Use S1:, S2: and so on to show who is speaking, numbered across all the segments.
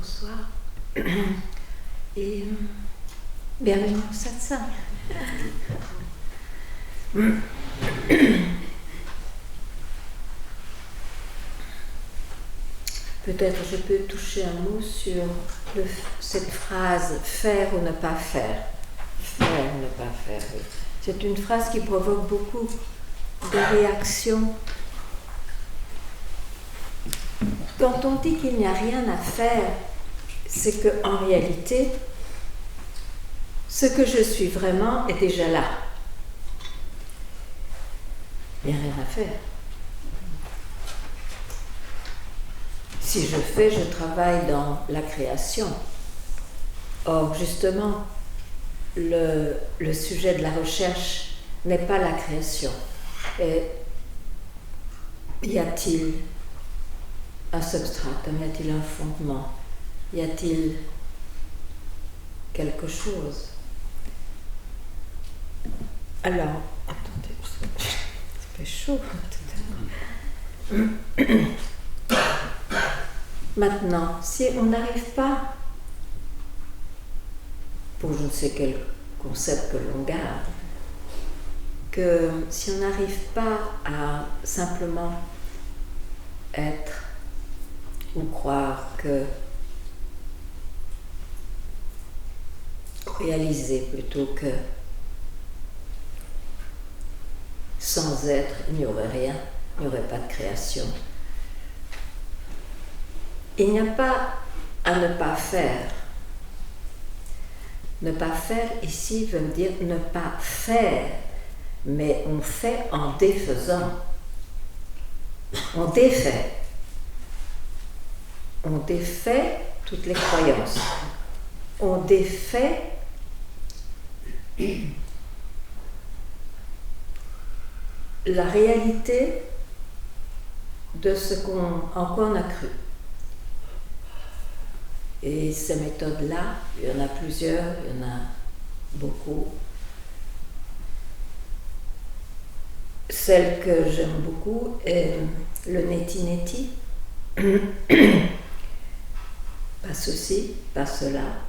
S1: Bonsoir et bienvenue au satsang. Peut-être je peux toucher un mot sur cette phrase « faire ou ne pas faire ». Faire ou ne pas faire, oui. C'est une phrase qui provoque beaucoup de réactions. Quand on dit qu'il n'y a rien à faire, c'est qu'en réalité, ce que je suis vraiment est déjà là. Il n'y a rien à faire. Si je fais, je travaille dans la création. Or, justement, le sujet de la recherche n'est pas la création. Et y a-t-il un substratum? Y a-t-il un fondement? Y a-t-il quelque chose? Alors, attendez, ça fait chaud tout à l'heure. Maintenant, si on n'arrive pas, pour je ne sais quel concept que l'on garde, que si on n'arrive pas à simplement être ou croire que réaliser plutôt que sans être, il n'y aurait rien, il n'y aurait pas de création. Il n'y a pas à ne pas faire. Ne pas faire ici veut dire ne pas faire, mais on fait en défaisant. On défait. On défait toutes les croyances. On défait la réalité de ce en quoi on a cru. Et ces méthodes-là, il y en a plusieurs, il y en a beaucoup. Celle que j'aime beaucoup est le neti-neti. Pas ceci, pas cela,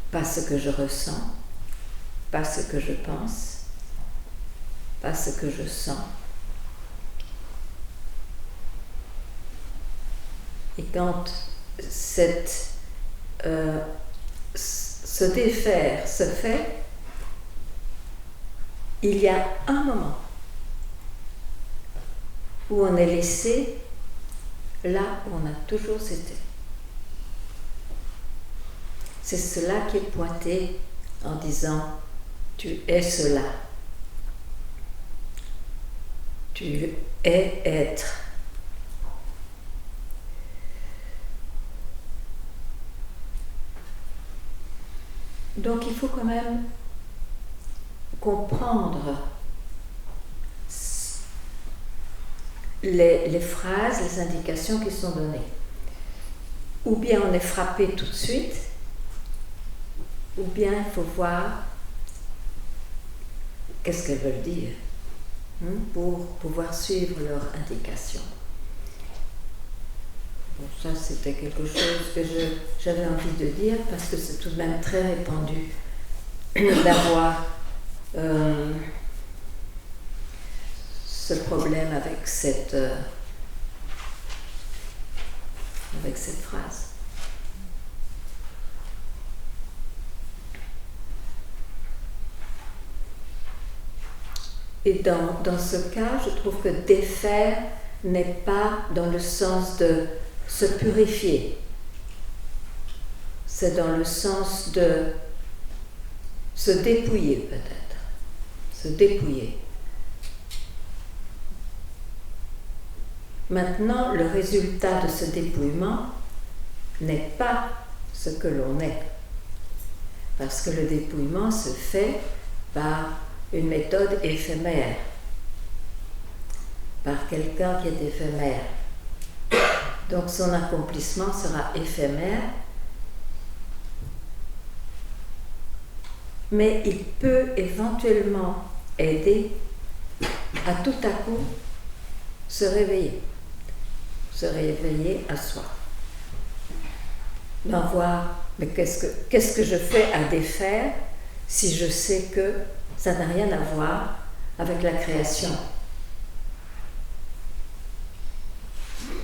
S1: pas ce que je ressens, pas ce que je pense, pas ce que je sens. Et quand ce défaire se fait, il y a un moment où on est laissé là où on a toujours été. C'est cela qui est pointé en disant « tu es cela ». Tu es être. Donc il faut quand même comprendre les phrases, les indications qui sont données. Ou bien on est frappé tout de suite, ou bien il faut voir qu'est-ce qu'elles veulent dire pour pouvoir suivre leurs indications. Bon, ça c'était quelque chose que j'avais envie de dire parce que c'est tout de même très répandu d'avoir ce problème avec cette phrase. Et dans ce cas, je trouve que défaire n'est pas dans le sens de se purifier. C'est dans le sens de se dépouiller peut-être. Se dépouiller. Maintenant, le résultat de ce dépouillement n'est pas ce que l'on est. Parce que le dépouillement se fait par une méthode éphémère, par quelqu'un qui est éphémère. Donc son accomplissement sera éphémère, mais il peut éventuellement aider à tout à coup se réveiller à soi. d'en voir, mais qu'est-ce que je fais à défaire si je sais que ça n'a rien à voir avec la création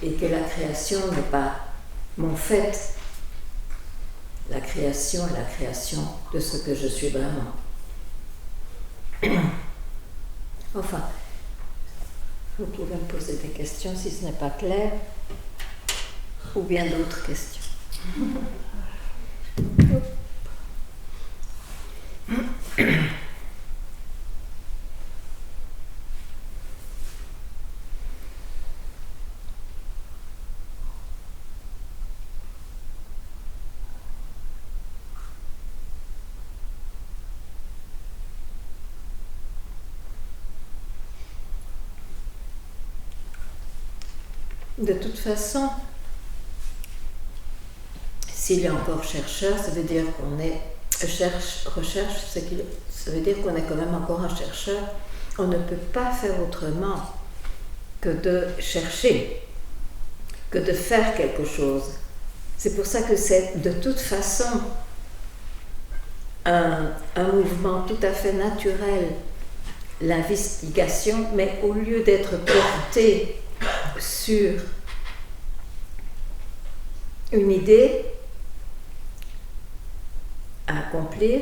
S1: et que la création n'est pas mon fait. La création est la création de ce que je suis vraiment. Enfin, vous pouvez me poser des questions si ce n'est pas clair, ou bien d'autres questions. De toute façon, s'il y a encore chercheur, ça veut dire qu'on est recherche, ça veut dire qu'on est quand même encore un chercheur. On ne peut pas faire autrement que de chercher, que de faire quelque chose. C'est pour ça que c'est de toute façon un mouvement tout à fait naturel, l'investigation, mais au lieu d'être porté sur une idée à accomplir,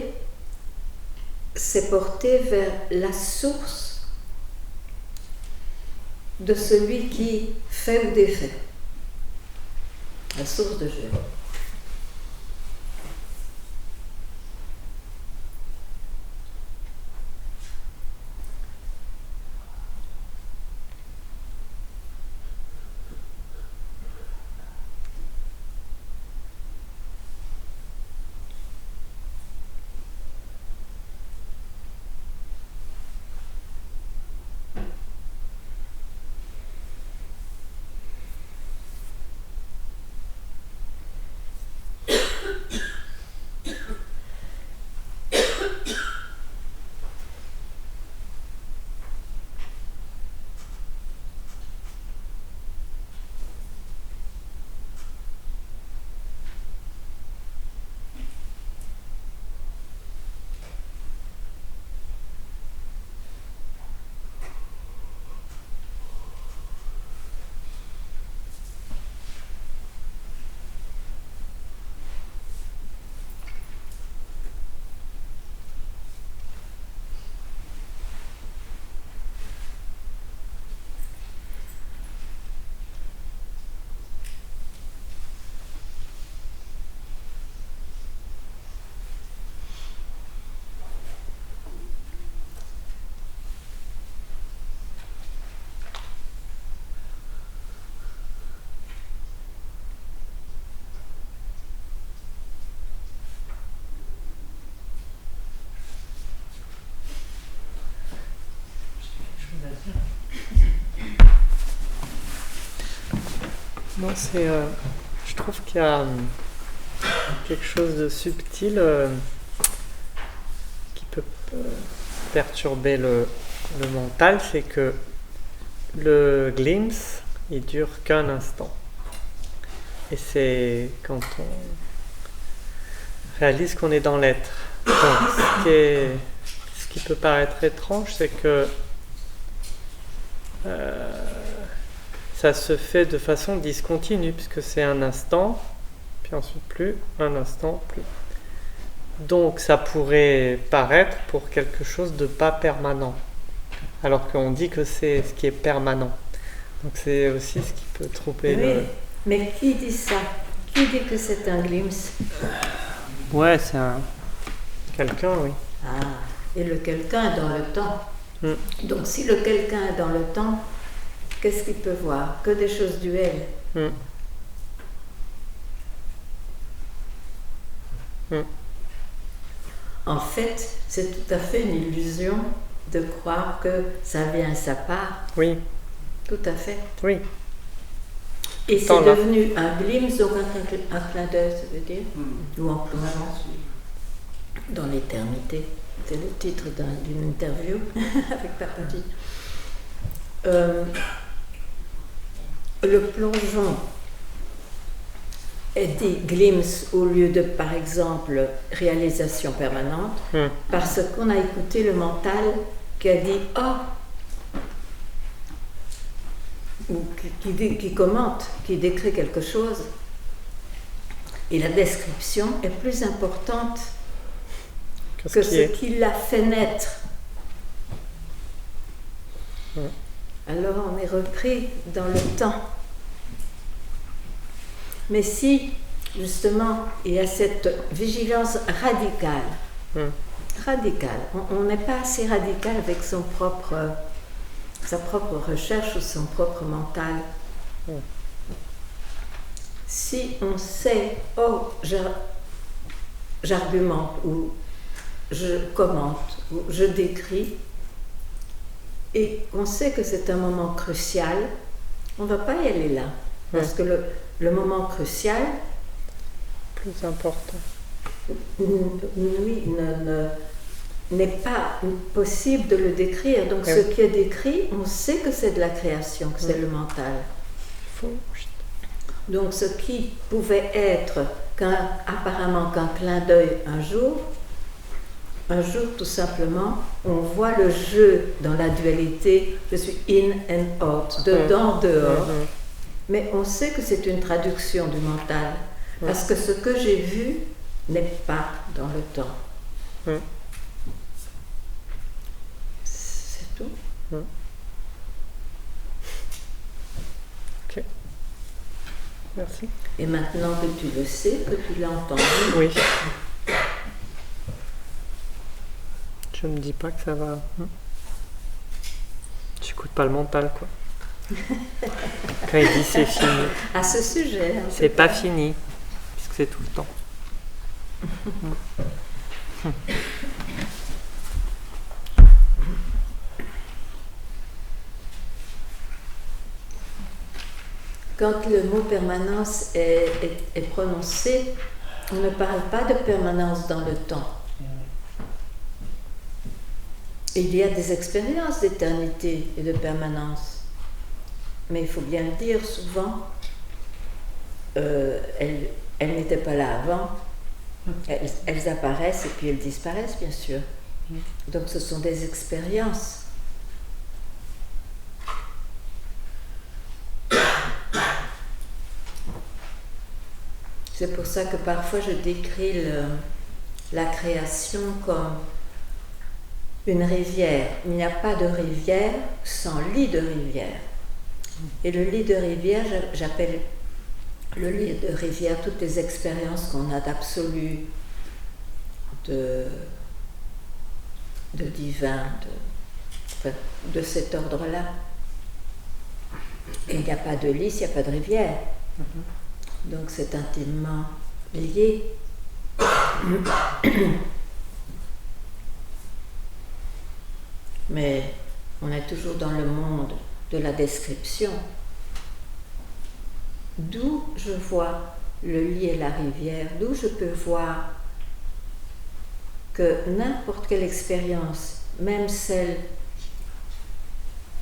S1: c'est porté vers la source de celui qui fait ou défait, la source de Dieu.
S2: Moi, je trouve qu'il y a quelque chose de subtil qui peut perturber le mental, c'est que le glimpse, il dure qu'un instant. Et c'est quand on réalise qu'on est dans l'être. Donc, ce qui peut paraître étrange, c'est que ça se fait de façon discontinue, puisque c'est un instant, puis ensuite plus, un instant, plus. Donc ça pourrait paraître pour quelque chose de pas permanent, alors qu'on dit que c'est ce qui est permanent. Donc c'est aussi ce qui peut troubler.
S1: Oui, mais qui dit ça? Qui dit que c'est un glimpse?
S2: Ouais, c'est quelqu'un, oui.
S1: Ah, et le quelqu'un est dans le temps. Donc si le quelqu'un est dans le temps, qu'est-ce qu'il peut voir? Que des choses duelles. En fait, c'est tout à fait une illusion de croire que ça vient à sa part.
S2: Oui.
S1: Tout à fait.
S2: Oui.
S1: Et c'est devenu un glimpse, donc un clin d'œil, ça veut dire, ou en plongeant dans l'éternité. C'est le titre d'une interview avec Papadi. Le plongeon est dit glimpse au lieu de, par exemple, réalisation permanente, parce qu'on a écouté le mental qui a dit « oh », ou qui commente, qui décrit quelque chose. Et la description est plus importante que ce qui l'a fait naître. Alors on est repris dans le temps. Mais si, justement, il y a cette vigilance radicale, on n'est pas assez radical avec sa propre recherche ou son propre mental. Si on sait, oh, j'argumente, ou je commente, ou je décris, et on sait que c'est un moment crucial, on ne va pas y aller là. Parce que le moment crucial,
S2: plus important,
S1: oui, n'est pas possible de le décrire. Donc ce qui est décrit, on sait que c'est de la création, que c'est le mental. Donc ce qui pouvait être apparemment qu'un clin d'œil un jour tout simplement, on voit le jeu dans la dualité, je suis in and out, dedans, dehors. Mais on sait que c'est une traduction du mental, parce que ce que j'ai vu n'est pas dans le temps. C'est tout.
S2: Ok. Merci.
S1: Et maintenant que tu le sais, que tu l'as entendu.
S2: Oui. Je me dis pas que ça va. J'écoute pas le mental, quoi. Quand il dit c'est fini.
S1: À ce sujet.
S2: C'est pas fini, puisque c'est tout le temps.
S1: Quand le mot permanence est prononcé, on ne parle pas de permanence dans le temps. Il y a des expériences d'éternité et de permanence. Mais il faut bien le dire, souvent, elles n'étaient pas là avant. Elles apparaissent et puis elles disparaissent, bien sûr. Donc ce sont des expériences. C'est pour ça que parfois je décris la création comme une rivière. Il n'y a pas de rivière sans lit de rivière. Et le lit de rivière, j'appelle le lit de rivière toutes les expériences qu'on a d'absolu, de divin, de cet ordre-là. Et il n'y a pas de lit s'il n'y a pas de rivière. Donc c'est intimement lié. Mais on est toujours dans le monde de la description. D'où je vois le lit et la rivière, d'où je peux voir que n'importe quelle expérience, même celle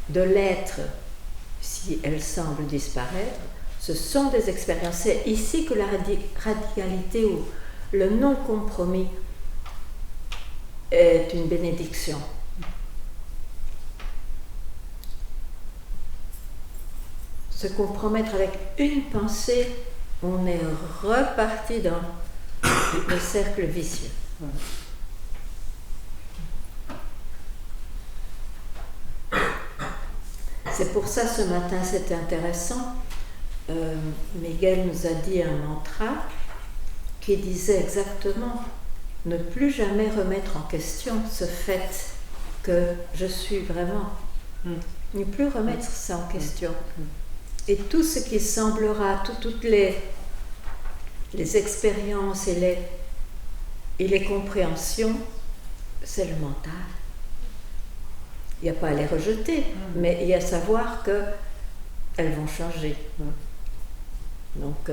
S1: de l'être, si elle semble disparaître, ce sont des expériences. C'est ici que la radicalité ou le non-compromis est une bénédiction. Se compromettre avec une pensée, on est reparti dans le cercle vicieux. C'est pour ça ce matin c'était intéressant. Miguel nous a dit un mantra qui disait exactement ne plus jamais remettre en question ce fait que je suis vraiment. Ne plus remettre ça en question. Et tout ce qui semblera, toutes les expériences et les compréhensions, c'est le mental. Il n'y a pas à les rejeter, mais il y a à savoir qu'elles vont changer. Donc,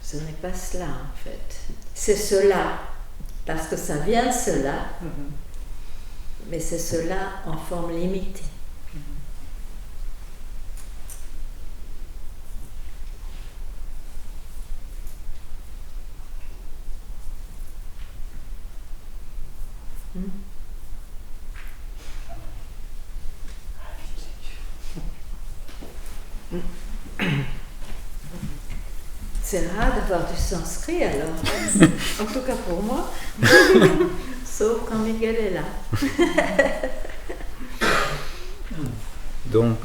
S1: ce n'est pas cela en fait. C'est cela, parce que ça vient de cela, mais c'est cela en forme limitée. C'est rare d'avoir du sanskrit alors, en tout cas pour moi, sauf quand Miguel est là.
S3: Donc,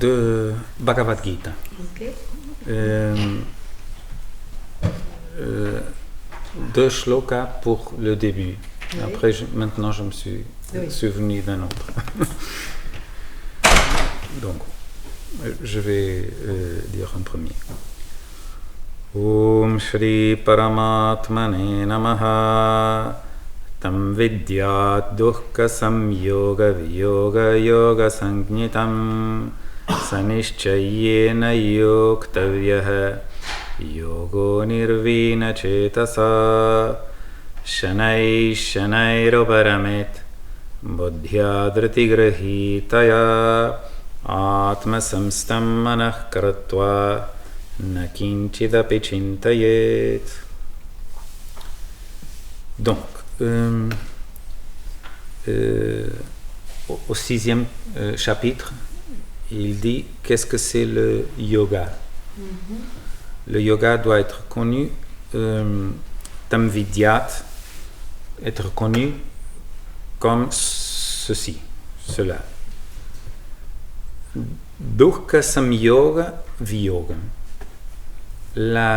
S3: de Bhagavad Gita.
S1: Okay.
S3: Deux shlokas pour le début.
S1: Oui.
S3: Après, maintenant, je me suis souvenu d'un autre. Donc, je vais dire un premier. Om Shri Paramatmane Namaha Tam Vidyat Dukkha Samyoga Viyoga Yoga Sanjnitam Sanishchayena Yoktavyaha Yogo Nirvina Chetasa Shanai Shanairoparamit Buddhya Dritigrahitaya Atma Samstam Manah Karatva Nakinchidapi Chintayet. Donc, au sixième chapitre, il dit qu'est-ce que c'est le yoga. Le yoga doit être connu, tam vidyat, être connu comme ceci, cela. Dukkha samyoga viyoga. L'être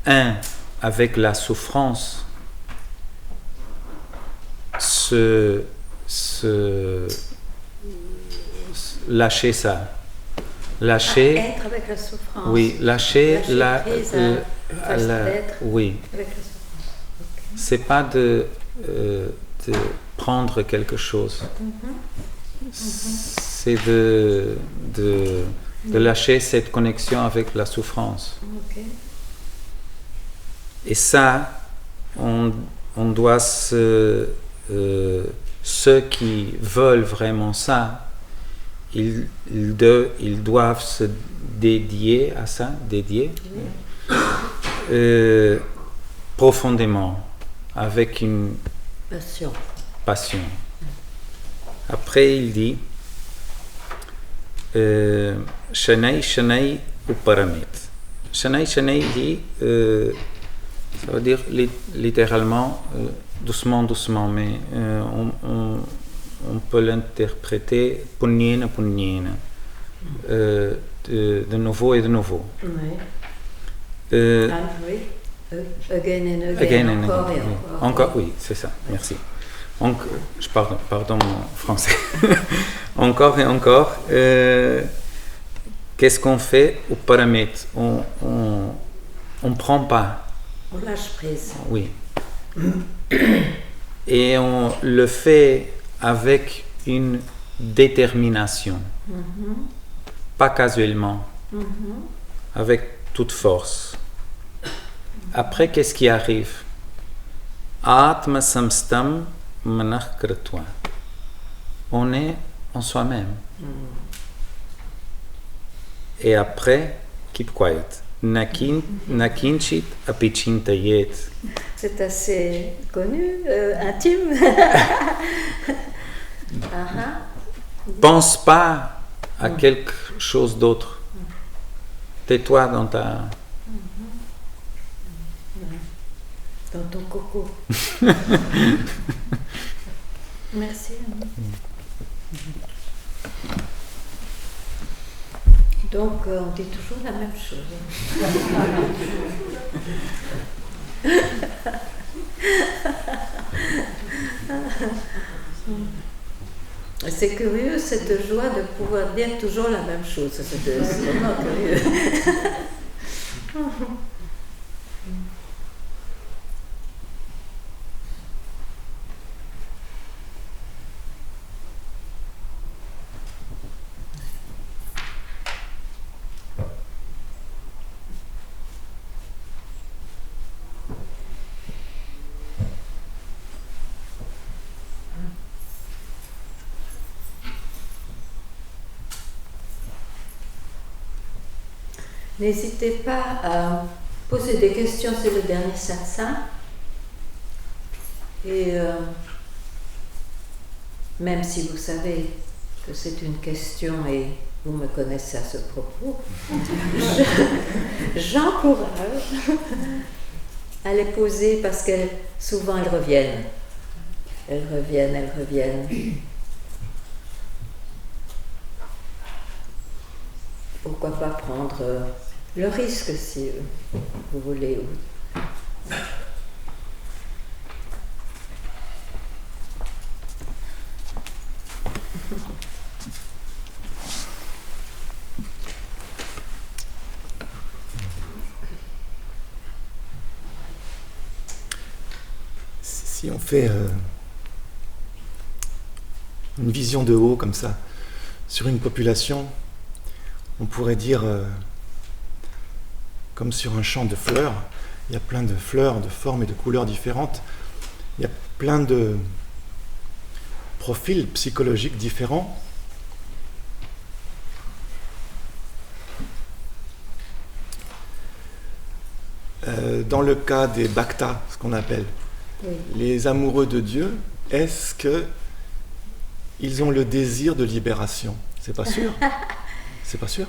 S3: un avec la souffrance, lâcher ça. Lâcher.
S1: Être avec la souffrance.
S3: Oui, lâcher la. Oui.
S1: Avec la souffrance. Okay.
S3: C'est pas de prendre quelque chose. C'est de lâcher cette connexion avec la souffrance.
S1: Okay.
S3: Et ça, on doit ceux qui veulent vraiment ça, ils doivent se dédier à ça, profondément, avec une passion. Après, il dit Shanai Shanai Uparamit. Shanai Shanai dit, ça veut dire littéralement doucement, doucement, mais on peut l'interpréter punyena, punyena, de nouveau et de nouveau.
S1: Oui. Again and again, encore et encore.
S3: Encore, oui, c'est ça, merci. Donc, pardon mon français. Encore et encore. Qu'est-ce qu'on fait au paramètre? On prend pas.
S1: On lâche prise.
S3: Oui. Et on le fait avec une détermination. Pas casuellement. Avec toute force. Après, qu'est-ce qui arrive? Atma samstam manah kritva. On est en soi-même. Et après, keep quiet. Nakinchit api chintayet.
S1: C'est assez connu, intime.
S3: Pense pas à quelque chose d'autre. Tais-toi dans ta...
S1: Dans ton coco. Merci. Donc, on dit toujours la même chose. C'est curieux, cette joie de pouvoir dire toujours la même chose. C'est vraiment curieux. N'hésitez pas Poser des questions, c'est le dernier satsang. Et même si vous savez que c'est une question et vous me connaissez à ce propos, j'encourage à les poser parce que souvent elles reviennent. Elles reviennent. Pourquoi pas prendre le risque si vous voulez.
S4: Si on fait une vision de haut comme ça, sur une population, on pourrait dire, comme sur un champ de fleurs, il y a plein de fleurs, de formes et de couleurs différentes, il y a plein de profils psychologiques différents. Dans le cas des bhaktas, ce qu'on appelle, oui, les amoureux de Dieu, est-ce qu'ils ont le désir de libération? C'est pas sûr. C'est pas sûr.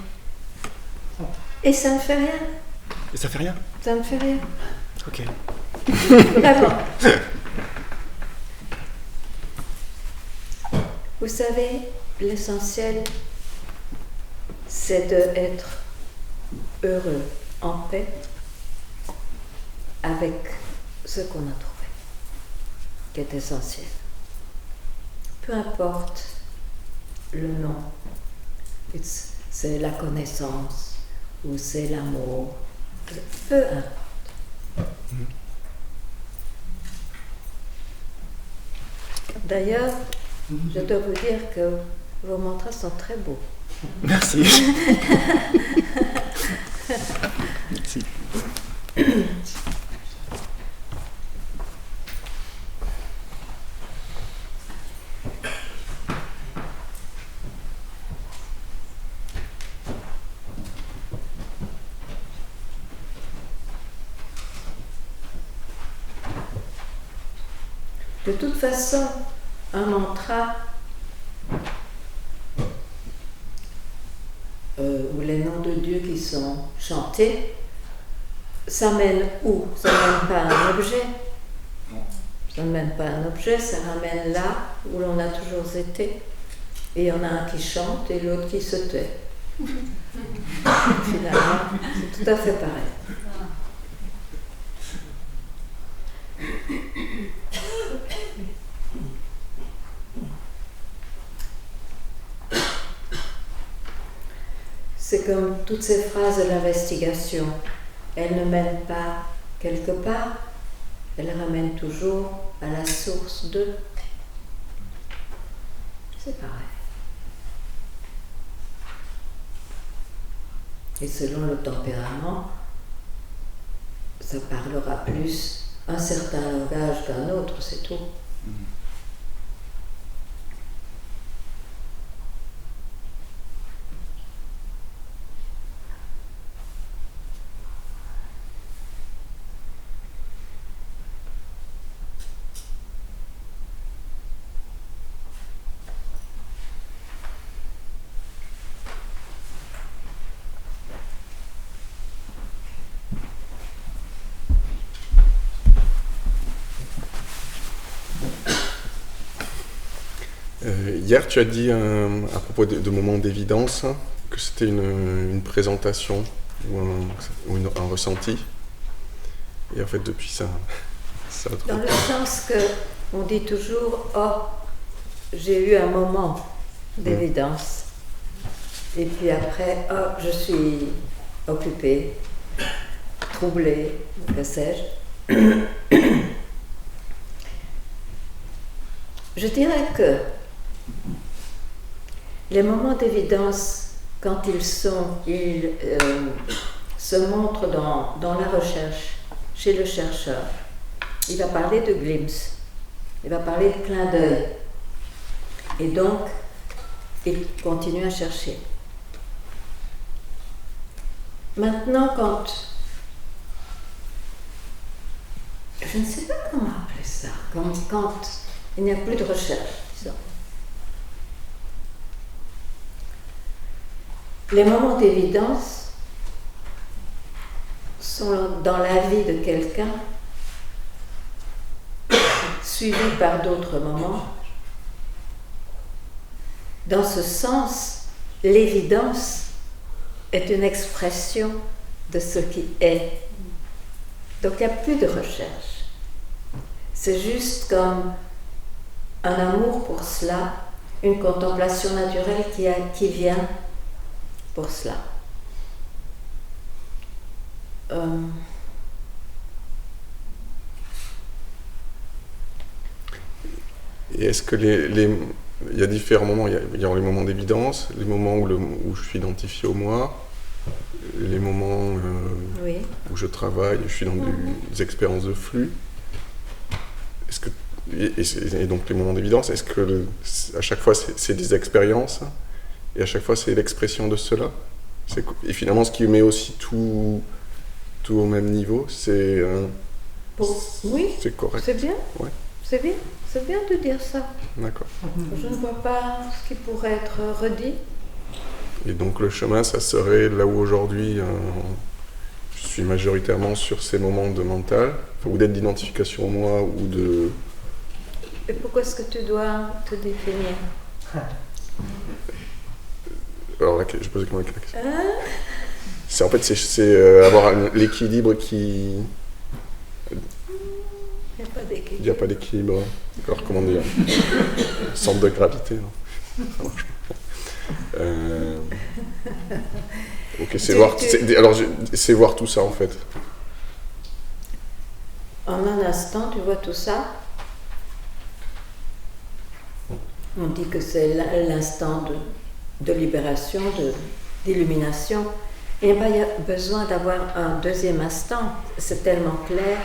S1: Et ça ne fait rien.
S4: Et ça fait rien?
S1: Ça ne fait rien.
S4: Ok.
S1: Vraiment. Vous savez, l'essentiel, c'est d'être heureux, en paix, avec ce qu'on a trouvé, qui est essentiel. Peu importe le nom, c'est la connaissance ou c'est l'amour, peu importe. D'ailleurs, je dois vous dire que vos mantras sont très beaux.
S4: Merci. Merci.
S1: De toute façon, un mantra ou les noms de Dieu qui sont chantés, ça mène où? Ça ne mène pas à un objet. Ça ne mène pas à un objet, ça ramène là où l'on a toujours été. Et il y en a un qui chante et l'autre qui se tait. Finalement, c'est tout à fait pareil. C'est comme toutes ces phrases de l'investigation. Elles ne mènent pas quelque part, elles ramènent toujours à la source de. C'est pareil. Et selon le tempérament, ça parlera plus un certain langage qu'un autre, c'est tout.
S5: Hier, tu as dit à propos de moments d'évidence que c'était une présentation ou un ressenti. Et en fait, depuis ça
S1: dans le sens qu'on dit toujours « Oh, j'ai eu un moment d'évidence. » Et puis après « Oh, je suis occupée, troublée, que sais-je. » Je dirais que les moments d'évidence, quand ils se montrent dans la recherche, chez le chercheur, il va parler de glimpse, il va parler de clin d'œil. Et donc, il continue à chercher. Maintenant, quand je ne sais pas comment appeler ça, quand il n'y a plus de recherche, disons. Les moments d'évidence sont dans la vie de quelqu'un, suivis par d'autres moments. Dans ce sens, l'évidence est une expression de ce qui est. Donc il n'y a plus de recherche. C'est juste comme un amour pour cela, une contemplation naturelle qui vient pour cela.
S5: Et est-ce que il y a différents moments, il y a les moments d'évidence, les moments où je suis identifié au moi, les moments
S1: Oui.
S5: où je travaille, je suis dans des expériences de flux. Est-ce que, et donc les moments d'évidence, est-ce que à chaque fois c'est des expériences et à chaque fois c'est l'expression de cela? Et finalement ce qui met aussi tout au même niveau, c'est
S1: Oui,
S5: c'est correct.
S1: c'est bien.
S5: Ouais.
S1: C'est bien de dire ça.
S5: D'accord.
S1: Je ne vois pas ce qui pourrait être redit.
S5: Et donc le chemin, ça serait là où aujourd'hui je suis majoritairement sur ces moments de mental, ou d'être d'identification au moi, ou de...
S1: Et pourquoi est-ce que tu dois te définir?
S5: Alors là, je pose comment la question. C'est en fait, c'est avoir l'équilibre qui...
S1: Il n'y a pas d'équilibre.
S5: Il n'y a pas d'équilibre. Alors comment dire? Centre de gravité, non? Ça marche pas. Ok, c'est voir tout ça en fait.
S1: En un instant, tu vois tout ça. On dit que c'est l'instant de libération, d'illumination. Il n'y a pas besoin d'avoir un deuxième instant. C'est tellement clair.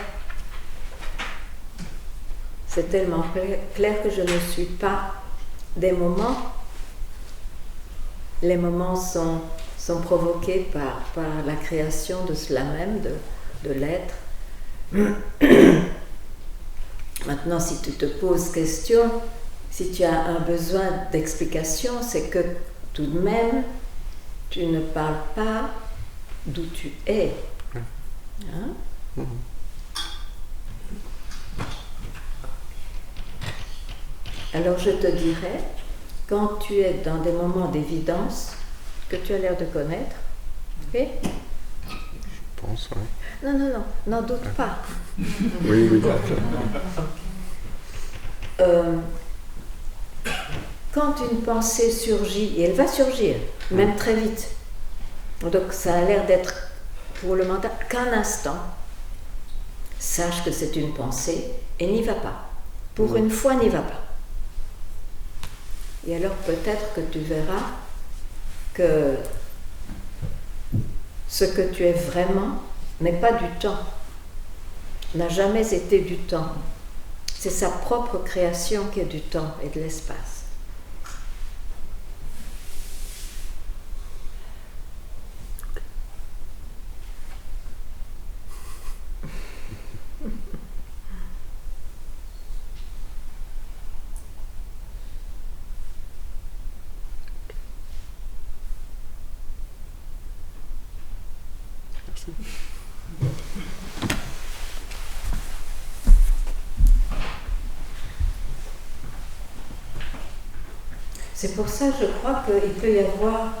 S1: C'est tellement clair que je ne suis pas des moments. Les moments sont provoqués par la création de cela même, de l'être. Maintenant, si tu te poses question, si tu as un besoin d'explication, c'est que tout de même, tu ne parles pas d'où tu es. Hein? Alors je te dirais, quand tu es dans des moments d'évidence que tu as l'air de connaître, ok?
S5: Je pense, oui.
S1: Non, n'en doute pas.
S5: Oui.
S1: Quand une pensée surgit, et elle va surgir, même très vite, donc ça a l'air d'être pour le mental qu'un instant, sache que c'est une pensée et n'y va pas. Pour une fois, n'y va pas. Et alors peut-être que tu verras que ce que tu es vraiment n'est pas du temps, n'a jamais été du temps. C'est sa propre création qui est du temps et de l'espace. C'est pour ça, je crois qu'il peut y avoir,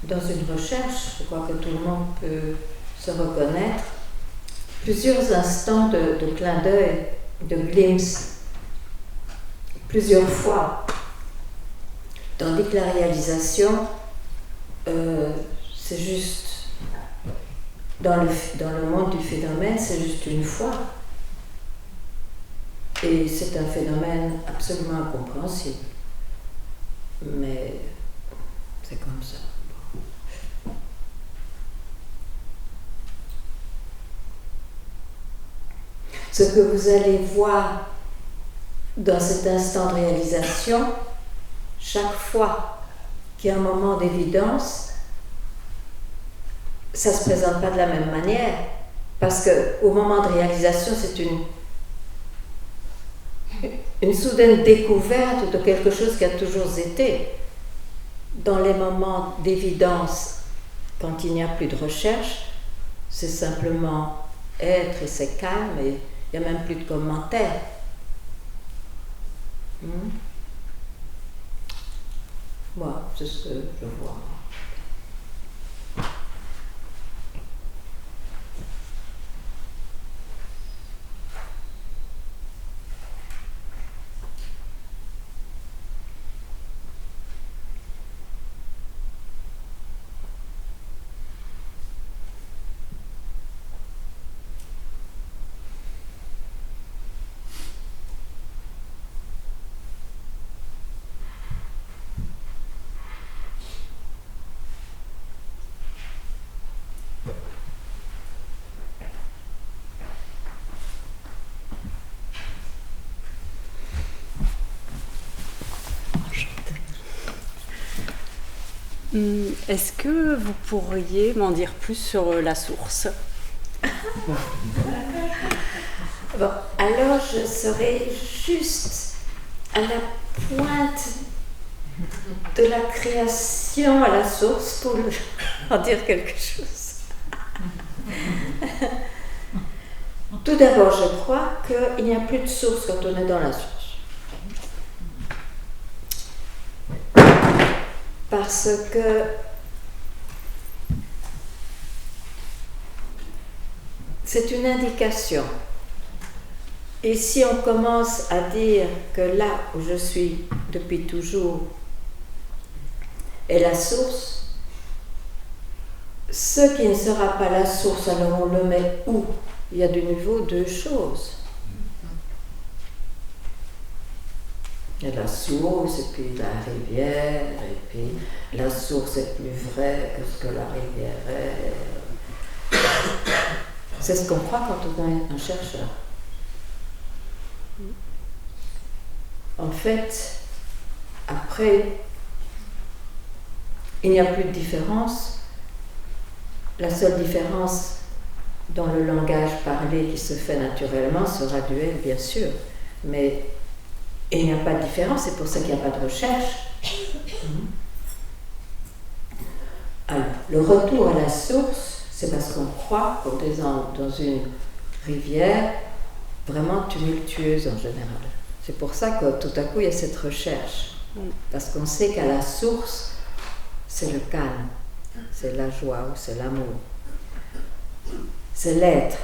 S1: dans une recherche, je crois que tout le monde peut se reconnaître, plusieurs instants de clin d'œil, de glimpse, plusieurs fois. Tandis que la réalisation, c'est juste, dans le monde du phénomène, c'est juste une fois. Et c'est un phénomène absolument incompréhensible. Mais c'est comme ça. Ce que vous allez voir dans cet instant de réalisation, chaque fois qu'il y a un moment d'évidence, ça ne se présente pas de la même manière, parce qu'au moment de réalisation, une soudaine découverte de quelque chose qui a toujours été. Dans les moments d'évidence, quand il n'y a plus de recherche, c'est simplement être et c'est calme et il n'y a même plus de commentaires. Voilà, c'est ce que je vois.
S6: Est-ce que vous pourriez m'en dire plus sur la source?
S1: Bon, alors je serai juste à la pointe de la création à la source pour en dire quelque chose. Tout d'abord, je crois qu'il n'y a plus de source quand on est dans la source. Parce que c'est une indication. Et si on commence à dire que là où je suis depuis toujours est la source, ce qui ne sera pas la source, alors on le met où? Il y a de nouveau deux choses. Il y a la source et puis la rivière, et puis la source est plus vraie que ce que la rivière est. C'est ce qu'on croit quand on est un chercheur. En fait, après, il n'y a plus de différence. La seule différence dans le langage parlé qui se fait naturellement sera duel, bien sûr, mais il n'y a pas de différence, c'est pour ça qu'il n'y a pas de recherche. Alors, le retour à la source, c'est parce qu'on croit qu'on est dans une rivière vraiment tumultueuse en général. C'est pour ça que tout à coup il y a cette recherche. Parce qu'on sait qu'à la source, c'est le calme, c'est la joie ou c'est l'amour. C'est l'être.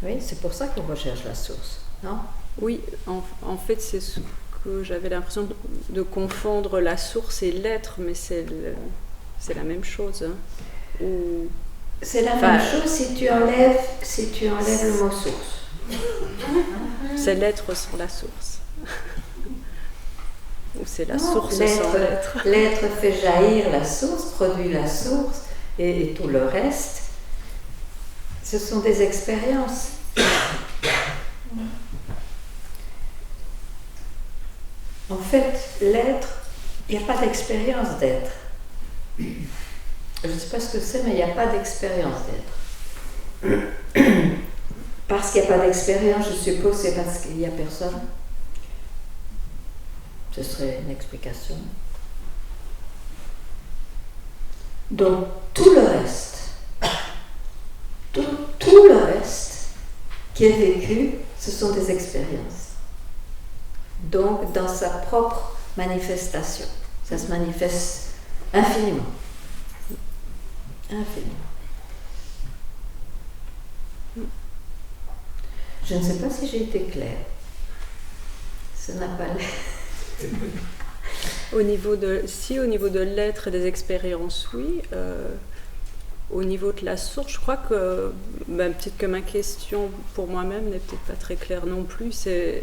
S1: Oui, c'est pour ça qu'on recherche la source, non?
S6: Oui, en fait, c'est ce que j'avais l'impression de confondre la source et l'être, mais c'est la même chose. Hein. Ou...
S1: C'est la même chose si tu enlèves le mot source.
S6: C'est l'être sans la source. Ou c'est la source sans l'être.
S1: L'être fait jaillir la source, produit la source, et tout le reste, ce sont des expériences. En fait, l'être, il n'y a pas d'expérience d'être. Je ne sais pas ce que c'est, mais il n'y a pas d'expérience d'être. Parce qu'il n'y a pas d'expérience, je suppose, c'est parce qu'il n'y a personne. Ce serait une explication. Donc, tout le reste qui est vécu, ce sont des expériences. Donc, dans sa propre manifestation, ça se manifeste infiniment. Infiniment. Je ne sais pas si j'ai été claire. Ça n'a pas l'air.
S6: Au niveau de l'être et des expériences, oui. Au niveau de la source, je crois que, peut-être que ma question pour moi-même n'est peut-être pas très claire non plus, c'est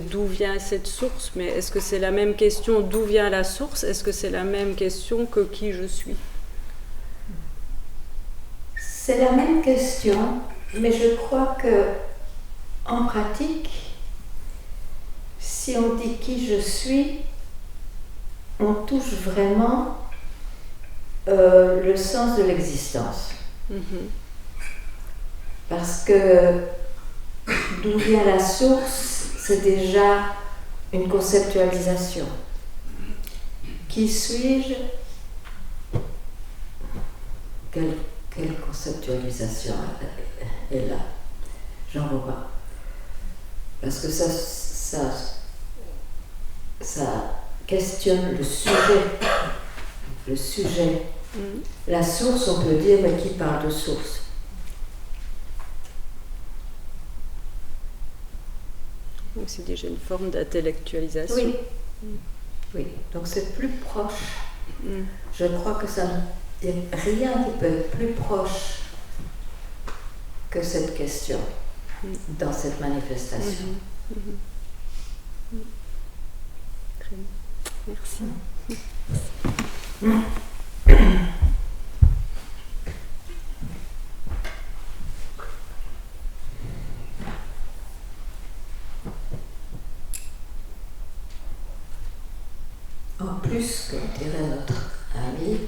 S6: d'où vient cette source, mais est-ce que c'est la même question d'où vient la source? Est-ce que c'est la même question que qui je suis?
S1: C'est la même question, mais je crois que en pratique, si on dit qui je suis, on touche vraiment le sens de l'existence. Parce que d'où vient la source, c'est déjà une conceptualisation. Qui suis-je? Quelle conceptualisation est là? J'en vois pas. Parce que ça questionne le sujet. Le sujet. La source, on peut dire, mais qui parle de source?
S6: Donc c'est déjà une forme d'intellectualisation.
S1: Oui. Oui, donc c'est plus proche. Je crois que ça n'y a rien qui peut être plus proche que cette question dans cette manifestation.
S6: Très bien. Merci.
S1: En plus, comme dirait notre ami,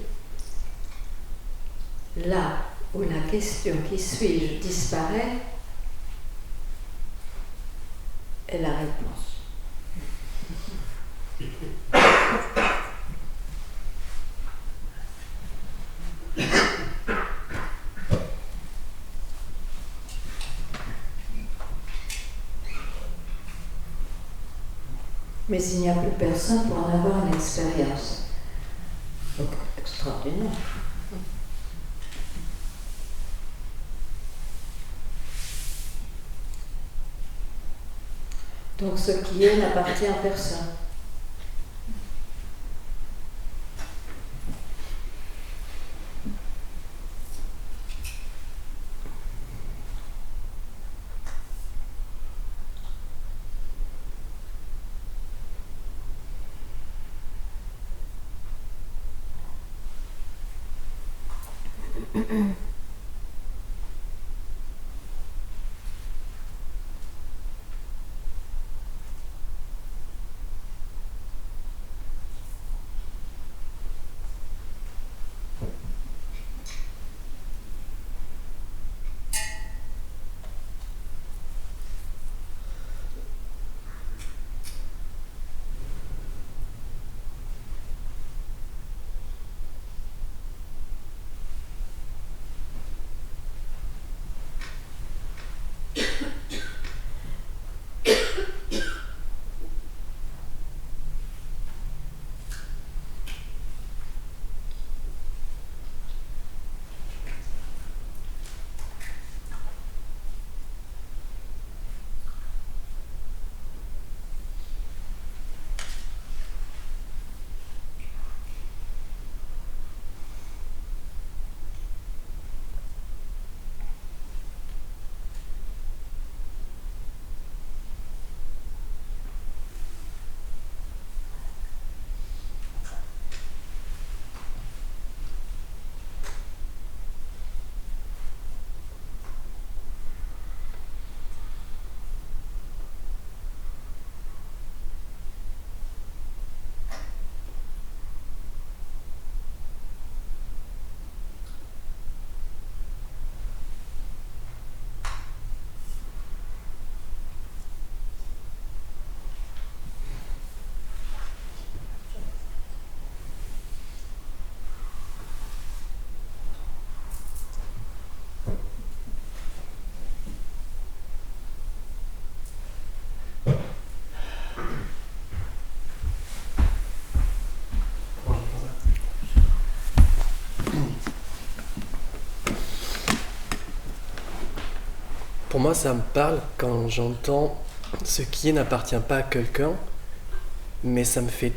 S1: là où la question qui suis-je disparaît, est la réponse. Mais il n'y a plus personne pour en avoir une expérience. Donc, extraordinaire. Donc, ce qui est n'appartient à personne.
S7: Pour moi, ça me parle quand j'entends ce qui est n'appartient pas à quelqu'un, mais ça me fait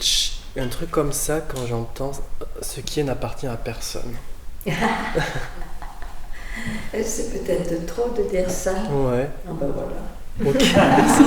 S7: un truc comme ça quand j'entends ce qui est n'appartient à personne.
S1: C'est peut-être trop de dire ça.
S7: Ouais.
S1: Ah ben voilà.
S7: Ok, merci.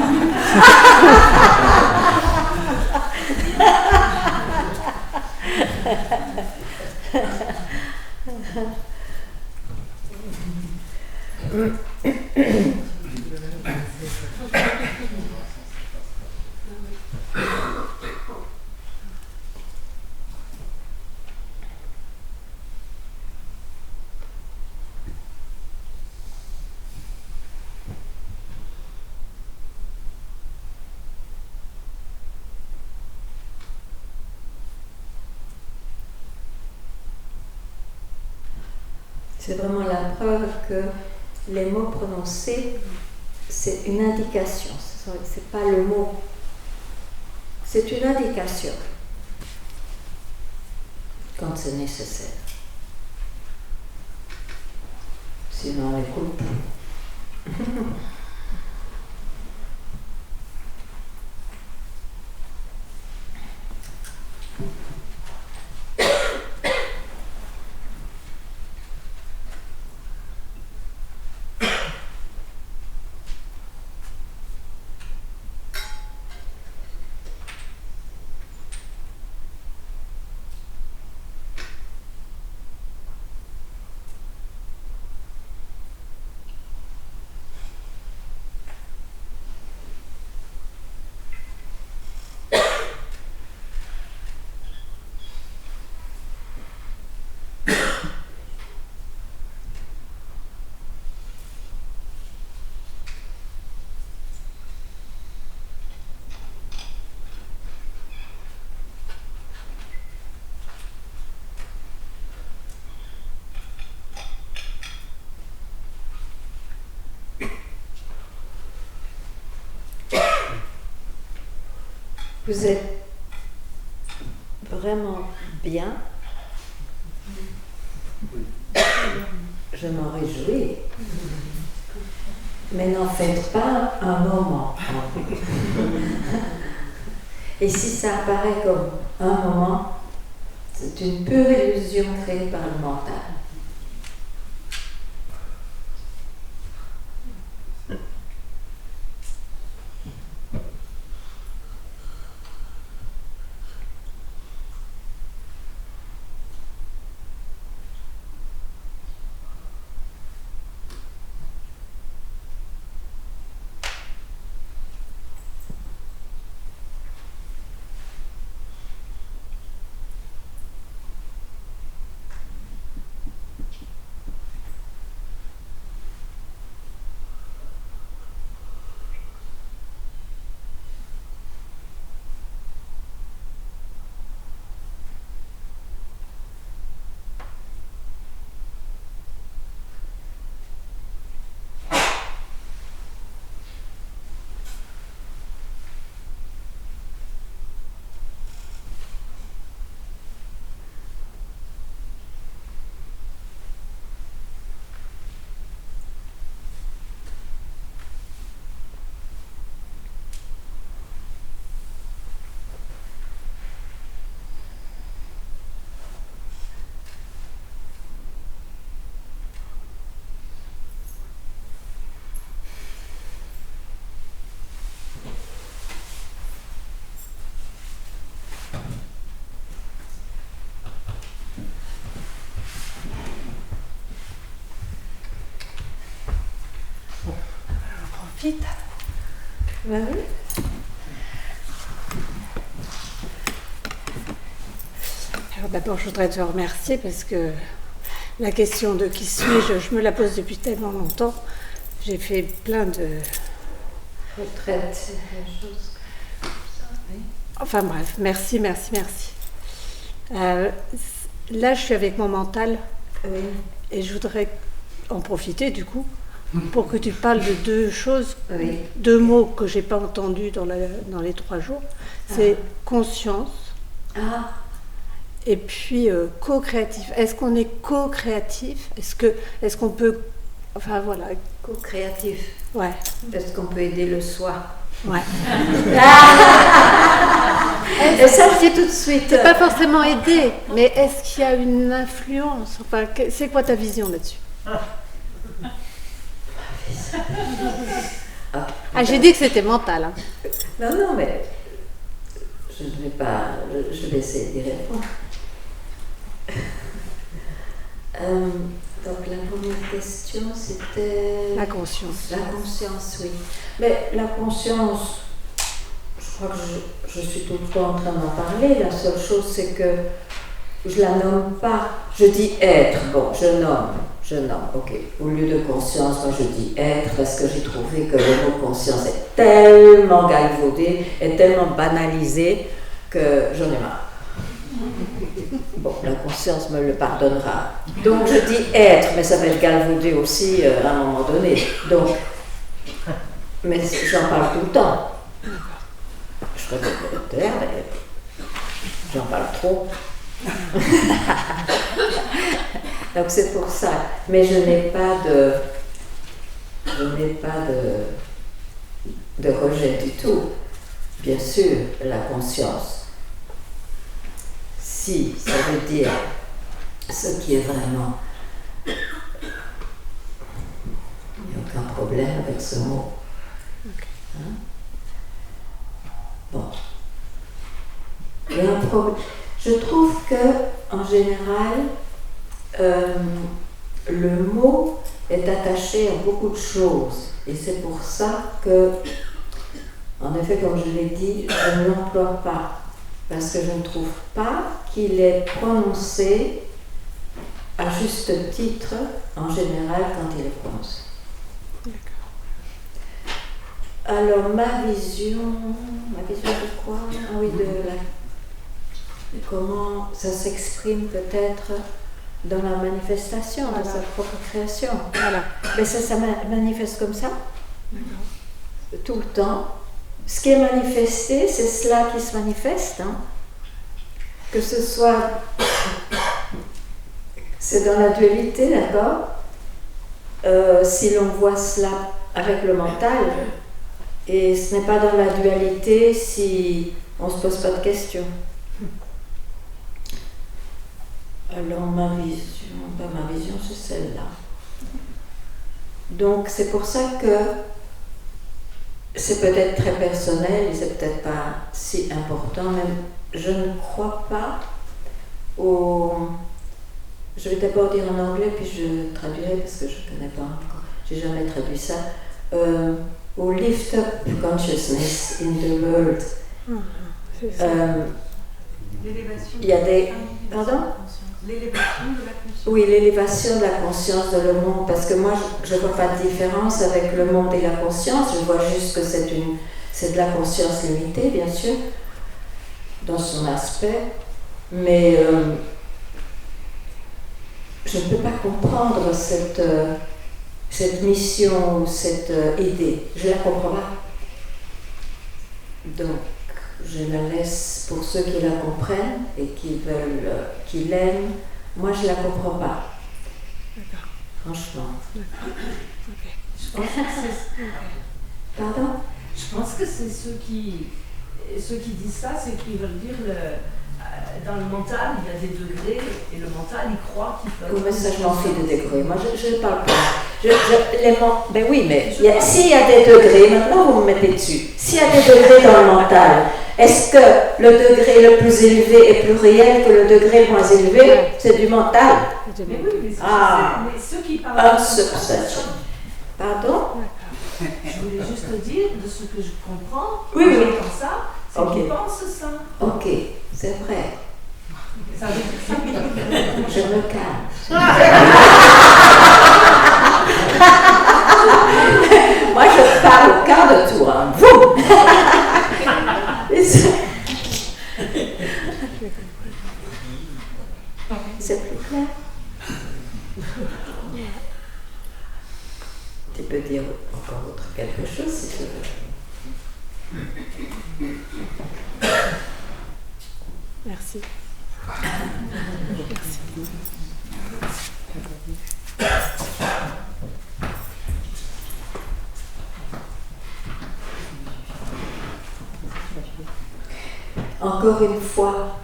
S1: c'est vraiment la preuve que les mots prononcés, c'est une indication, c'est pas le mot, c'est une indication quand c'est nécessaire. Sinon, on n'écoute pas. Vous êtes vraiment bien. Je m'en réjouis. Mais n'en faites pas un moment. Et si ça apparaît comme un moment, c'est une pure illusion créée par le mental.
S8: Vite.
S1: Ben oui.
S8: Alors d'abord, je voudrais te remercier parce que la question de qui suis-je, je me la pose depuis tellement longtemps. J'ai fait plein de
S1: retraites, des choses comme ça. Oui.
S8: Enfin bref, merci. Là, je suis avec mon mental et je voudrais en profiter du coup pour que tu parles de deux choses, deux mots que j'ai pas entendus dans les 3 jours. C'est conscience et puis co-créatif. Est-ce qu'on est co-créatif ? Est-ce qu'on peut... Enfin voilà.
S1: Co-créatif.
S8: Ouais.
S1: Est-ce qu'on peut aider le soi ?
S8: Ouais.
S1: Et ça, je dis tout de suite.
S8: C'est pas forcément aider, mais est-ce qu'il y a une influence ? Enfin, c'est quoi ta vision là-dessus ? J'ai dit que c'était mental. Hein.
S1: Non, mais je ne vais pas. Je vais essayer d'y répondre. Donc, la première question, c'était.
S8: La conscience.
S1: La conscience, oui. Mais la conscience, je crois que je suis tout le temps en train d'en parler. La seule chose, c'est que je la nomme pas. Je dis être. Bon, je nomme. Ok. Au lieu de conscience, moi je dis être parce que j'ai trouvé que le mot conscience est tellement galvaudé, est tellement banalisé que j'en ai marre. Bon, la conscience me le pardonnera. Donc je dis être, mais ça va être galvaudé aussi à un moment donné. Donc, mais j'en parle tout le temps. Je serais volontaire, mais j'en parle trop. Donc c'est pour ça. Mais je n'ai pas de rejet du tout. Bien sûr, la conscience. Si ça veut dire ce qui est vraiment. Il n'y a aucun problème avec ce mot. Hein? Bon. Il y a un problème. Je trouve que, en général, le mot est attaché à beaucoup de choses. Et c'est pour ça que, en effet, comme je l'ai dit, je ne l'emploie pas. Parce que je ne trouve pas qu'il est prononcé à juste titre, en général, quand il est prononcé. Alors, ma vision de quoi? Ah oui, de comment ça s'exprime peut-être dans la manifestation, dans sa propre création. Voilà. Mais ça manifeste comme ça, tout le temps. Ce qui est manifesté, c'est cela qui se manifeste. Hein. Que ce soit, c'est dans la dualité, d'accord. Si l'on voit cela avec le mental, et ce n'est pas dans la dualité si on ne se pose pas de questions. Alors ma vision, c'est celle-là. Donc c'est pour ça que c'est peut-être très personnel et c'est peut-être pas si important, mais je ne crois pas au... Je vais d'abord dire en anglais, puis je traduirai parce que je ne connais pas encore, j'ai jamais traduit ça. Au lift up consciousness in the world. Il y a des... Pardon?
S9: L'élévation de la conscience.
S1: Oui, l'élévation de la conscience de le monde, parce que moi je ne vois pas de différence avec le monde et la conscience, je vois juste que c'est de la conscience limitée, bien sûr, dans son aspect, mais je ne peux pas comprendre cette mission, cette idée, je ne la comprends pas. Donc, je la laisse pour ceux qui la comprennent et qui veulent, qui l'aiment. Moi, je la comprends pas.
S8: D'accord.
S1: Franchement.
S8: D'accord. Okay.
S9: Je pense que c'est...
S1: Pardon?
S9: Je pense que c'est ceux qui disent ça, c'est qu'ils veulent dire dans le mental, il y a des degrés et le mental, il croit qu'il peut...
S1: Oui, mais ça, je m'en fous des degrés. Moi, je ne parle pas. Ben oui, mais s'il y a des degrés, maintenant vous me mettez dessus. S'il y a des degrés dans le mental, est-ce que le degré le plus élevé est plus réel que le degré le moins élevé? C'est du mental.
S9: Mais oui, mais ceux qui parlent...
S1: Pardon?
S9: Je voulais juste te dire de ce que je comprends.
S1: Oui, oui.
S9: Comme ça, c'est qu'ils pensent ça.
S1: Ok, c'est vrai.
S9: Ça veut dire
S1: Je me calme. Moi, je parle au quart de tour. Hein. C'est plus clair. Tu peux dire encore quelque chose si tu veux.
S8: Merci.
S1: Encore une fois,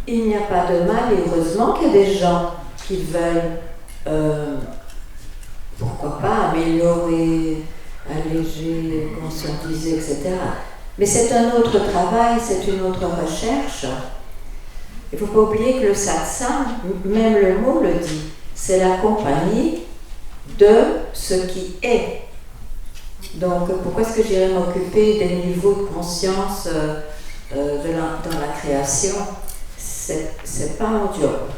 S1: il n'y a pas de mal, et heureusement qu'il y a des gens qui veulent, pourquoi pas, améliorer, alléger, conscientiser, etc. Mais c'est un autre travail, c'est une autre recherche. Il ne faut pas oublier que le satsang, même le mot le dit, c'est la compagnie de ce qui est. Donc pourquoi est-ce que j'irais m'occuper des niveaux de conscience dans la création? C'est pas mon job.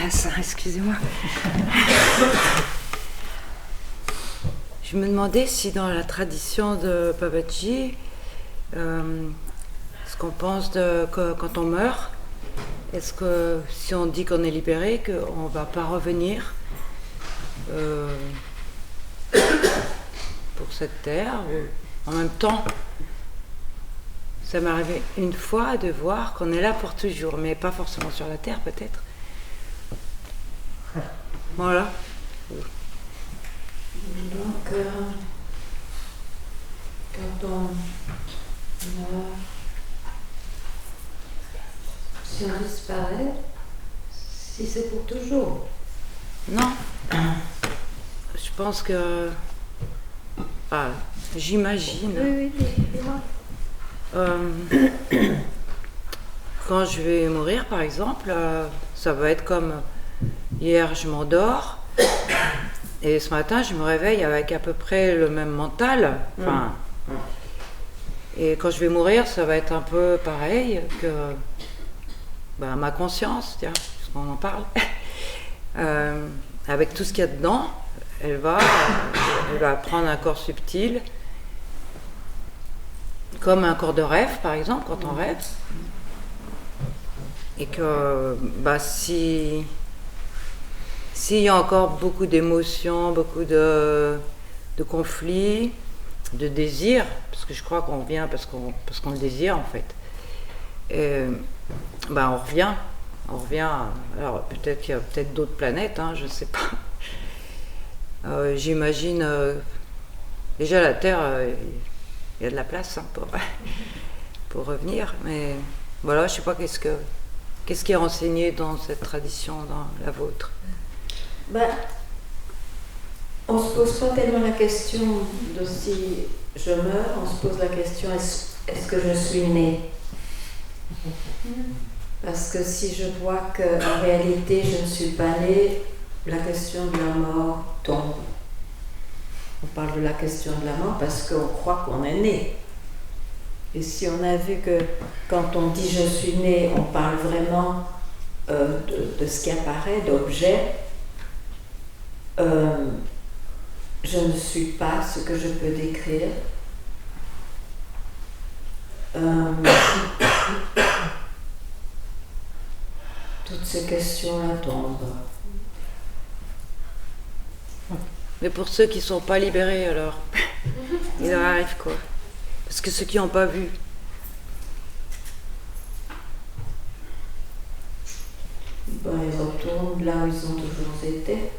S10: classe, hein, excusez-moi. Je me demandais si dans la tradition de Babaji, ce qu'on pense quand on meurt, est-ce que si on dit qu'on est libéré, qu'on ne va pas revenir pour cette terre, ou en même temps, ça m'est arrivé une fois de voir qu'on est là pour toujours, mais pas forcément sur la terre peut-être. Voilà.
S1: Donc, quand on meurt, si on disparaît, si c'est pour toujours.
S10: Non. Je pense que... Ah, j'imagine.
S8: Oui, dis-moi.
S10: Quand je vais mourir, par exemple, ça va être comme hier, je m'endors et ce matin, je me réveille avec à peu près le même mental. Enfin, et quand je vais mourir, ça va être un peu pareil que ma conscience, tiens, parce qu'on en parle. Avec tout ce qu'il y a dedans, elle va prendre un corps subtil. Comme un corps de rêve, par exemple, quand on rêve. Et que s'il y a encore beaucoup d'émotions, beaucoup de conflits, de désirs, parce que je crois qu'on vient parce qu'on le désire en fait, et, on revient. Alors peut-être qu'il y a peut-être d'autres planètes, hein, je ne sais pas. J'imagine déjà la Terre... il y a de la place pour revenir, mais voilà, je ne sais pas qu'est-ce qui est enseigné dans cette tradition, dans la vôtre.
S1: On ne se pose pas tellement la question de si je meurs, on se pose la question est-ce que je suis née? Parce que si je vois qu'en réalité je ne suis pas née, la question de la mort tombe. On parle de la question de la mort parce qu'on croit qu'on est né. Et si on a vu que quand on dit je suis né, on parle vraiment de ce qui apparaît, d'objets, je ne suis pas ce que je peux décrire. Toutes ces questions-là tombent.
S10: Mais pour ceux qui ne sont pas libérés, alors, il leur arrive quoi? Parce que ceux qui n'ont pas vu.
S1: Ils retournent là où ils ont toujours été.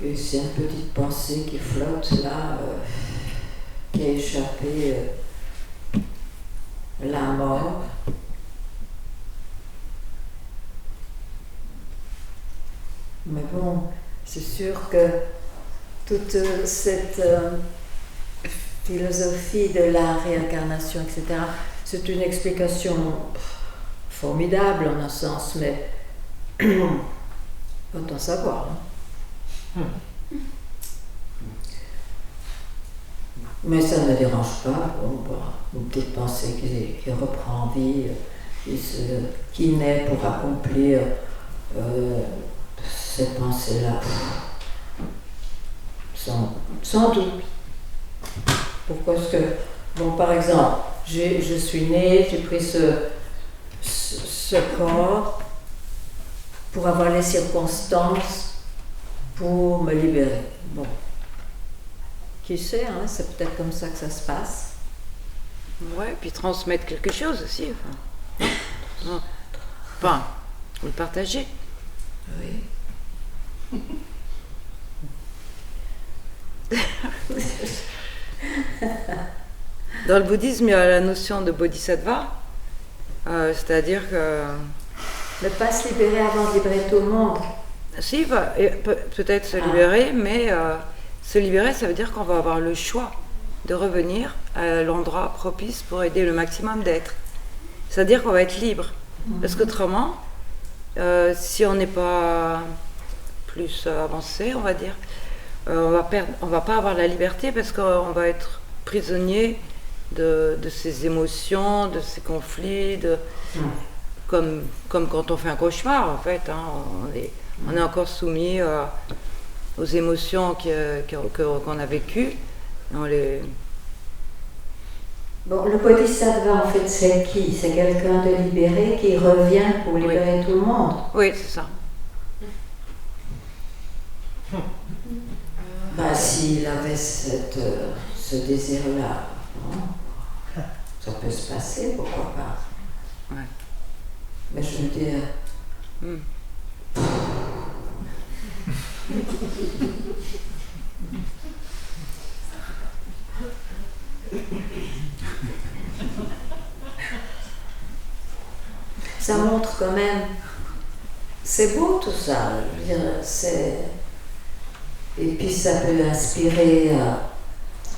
S1: Et c'est une petite pensée qui flotte là, qui a échappé la mort. Mais bon, c'est sûr que toute cette philosophie de la réincarnation, etc., c'est une explication formidable en un sens, mais faut en savoir. Mais ça ne dérange pas. Une petite pensée qui reprend vie, qui naît pour accomplir cette pensée-là, sans doute. Pourquoi est-ce que, par exemple, je suis née, j'ai pris ce corps pour avoir les circonstances pour me libérer. Bon. Qui sait, hein, c'est peut-être comme ça que ça se passe.
S10: Ouais, puis transmettre quelque chose aussi. Enfin, vous le partagez.
S1: Oui.
S10: Dans le bouddhisme, il y a la notion de bodhisattva, c'est-à-dire que...
S1: Ne pas se libérer avant de libérer tout le monde.
S10: Si, peut-être se libérer, mais se libérer, ça veut dire qu'on va avoir le choix de revenir à l'endroit propice pour aider le maximum d'êtres. C'est-à-dire qu'on va être libre. Parce qu'autrement, si on n'est pas plus avancé, on va dire, on va pas avoir la liberté parce qu'on va être prisonnier de ses émotions, de ses conflits, comme quand on fait un cauchemar en fait. On est encore soumis aux émotions qu'on a vécues.
S1: Bon, le bodhisattva, en fait, c'est qui? C'est quelqu'un de libéré qui revient pour libérer tout le monde.
S10: Oui, c'est ça.
S1: S'il avait ce désir-là, ça peut se passer, pourquoi pas.
S10: Ouais.
S1: Mais je veux dire... Ça montre quand même, c'est beau tout ça, je veux dire, et puis ça peut inspirer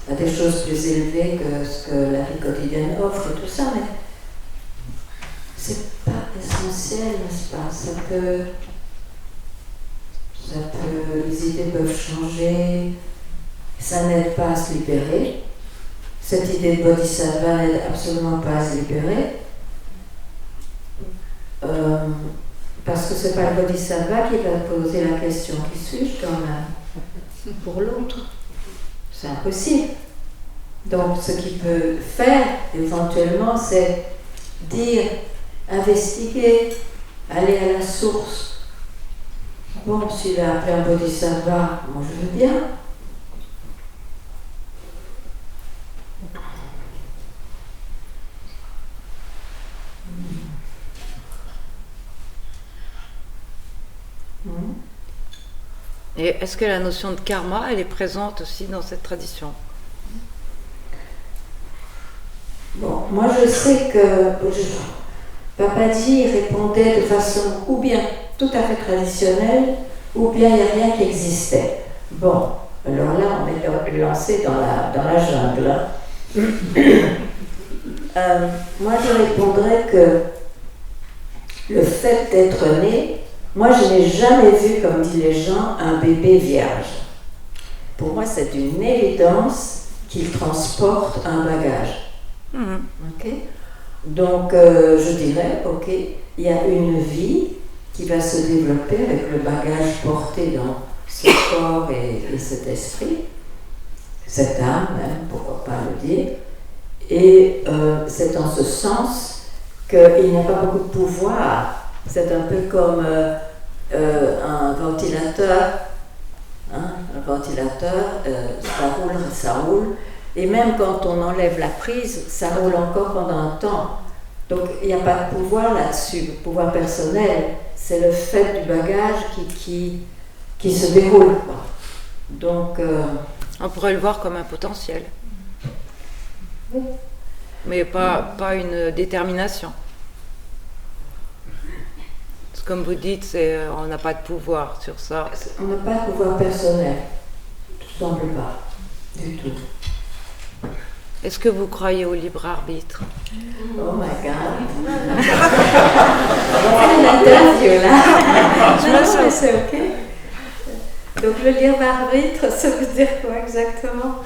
S1: à des choses plus élevées que ce que la vie quotidienne offre et tout ça, mais c'est pas essentiel, n'est-ce pas? Les idées peuvent changer, ça n'aide pas à se libérer. Cette idée de bodhisattva n'aide absolument pas à se libérer. Parce que c'est pas le bodhisattva qui va poser la question qui suis-je quand même pour l'autre. C'est impossible. Donc ce qu'il peut faire éventuellement, c'est dire, investiguer, aller à la source. Bon, s'il a appelé un bodhisattva, moi je veux bien.
S10: Et est-ce que la notion de karma, elle est présente aussi dans cette tradition?
S1: Bon, moi je sais que Papaji répondait de façon ou bien tout à fait traditionnelle, ou bien il n'y a rien qui existait. Bon, alors là on est lancé dans la jungle. Moi je répondrais que le fait d'être né, moi je n'ai jamais vu, comme disent les gens, un bébé vierge. Pour moi c'est une évidence qu'il transporte un bagage. Okay. Donc je dirais, ok, il y a une vie qui va se développer avec le bagage porté dans ce corps et cet esprit, cette âme même, pourquoi pas le dire, et c'est en ce sens qu'il n'y a pas beaucoup de pouvoir. C'est un peu comme un ventilateur. Un ventilateur, ça roule. Et même quand on enlève la prise, ça roule encore pendant un temps. Donc il n'y a pas de pouvoir là-dessus, le pouvoir personnel. C'est le fait du bagage qui se déroule. Donc,
S10: on pourrait le voir comme un potentiel.
S1: Oui.
S10: Mais pas une détermination. Comme vous dites, on n'a pas de pouvoir sur ça.
S1: On n'a pas de pouvoir personnel, tout semble pas, du tout.
S10: Est-ce que vous croyez au libre arbitre?
S1: Oh my God! C'est l'interview là. Non, c'est ok. Donc le libre arbitre, ça veut dire quoi exactement?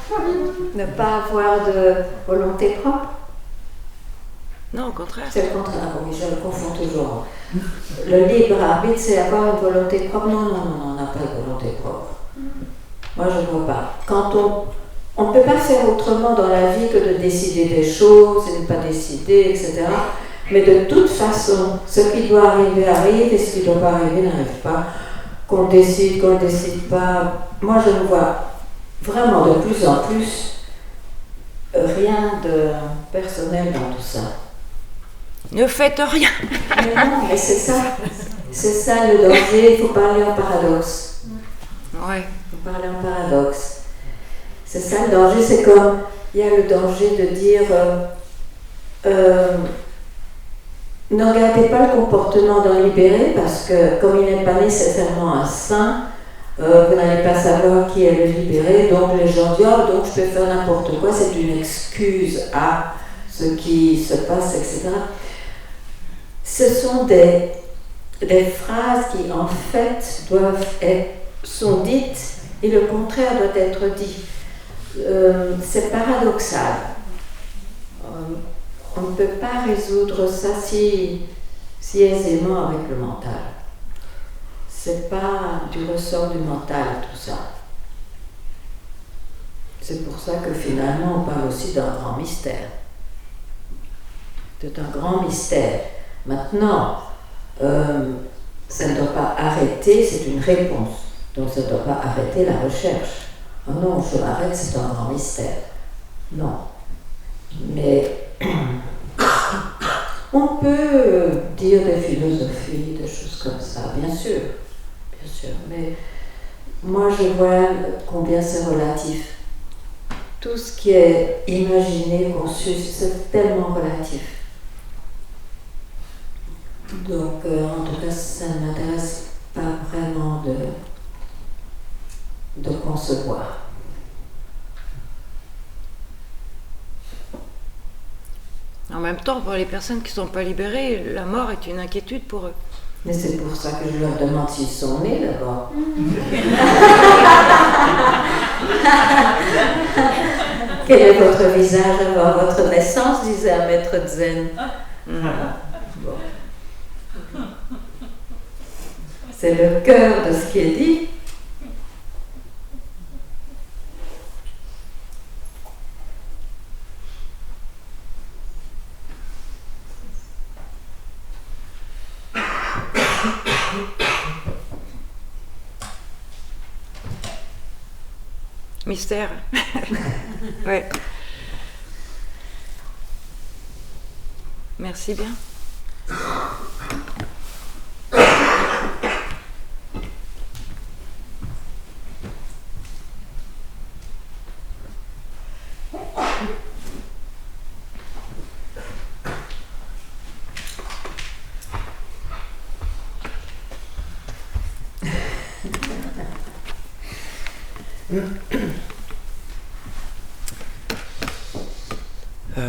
S1: Ne pas avoir de volonté propre?
S10: Non, au contraire.
S1: C'est le contraire, oui, je le confonds toujours. Le libre arbitre, c'est avoir une volonté propre. Non, on n'a pas de volonté propre. Moi, je ne vois pas. Quand on ne peut pas faire autrement dans la vie que de décider des choses et de ne pas décider, etc. Mais de toute façon, ce qui doit arriver arrive et ce qui ne doit pas arriver n'arrive pas. Qu'on décide, qu'on ne décide pas. Moi, je ne vois vraiment de plus en plus rien de personnel dans tout ça.
S10: Ne faites rien.
S1: Mais non, mais c'est ça le danger, il faut parler en paradoxe.
S10: Ouais.
S1: Il faut parler en paradoxe. C'est ça le danger, c'est comme, il y a le danger de dire, ne regardez pas le comportement d'un libéré, parce que comme il n'est pas nécessairement un saint, vous n'allez pas savoir qui est le libéré, donc les gens disent, oh, donc je peux faire n'importe quoi, c'est une excuse à ce qui se passe, etc. Ce sont des phrases qui, en fait, sont dites et le contraire doit être dit. C'est paradoxal. on ne peut pas résoudre ça si aisément avec le mental. C'est pas du ressort du mental tout ça. C'est pour ça que finalement on parle aussi d'un grand mystère. C'est un grand mystère. Maintenant, ça ne doit pas arrêter, c'est une réponse. Donc ça ne doit pas arrêter la recherche. Oh non, je m'arrête, c'est un grand mystère. Non. Mais on peut dire des philosophies, des choses comme ça, bien sûr. Mais moi je vois combien c'est relatif. Tout ce qui est imaginé, conçu, c'est tellement relatif. Donc, en tout cas, ça ne m'intéresse pas vraiment de concevoir.
S10: En même temps, pour les personnes qui ne sont pas libérées, la mort est une inquiétude pour eux.
S1: Mais c'est pour ça que je leur demande s'ils sont nés d'abord. Quel est votre visage avant votre naissance, disait un maître zen. Bon. C'est le cœur de ce qui est dit.
S10: Mystère. Ouais. Merci bien.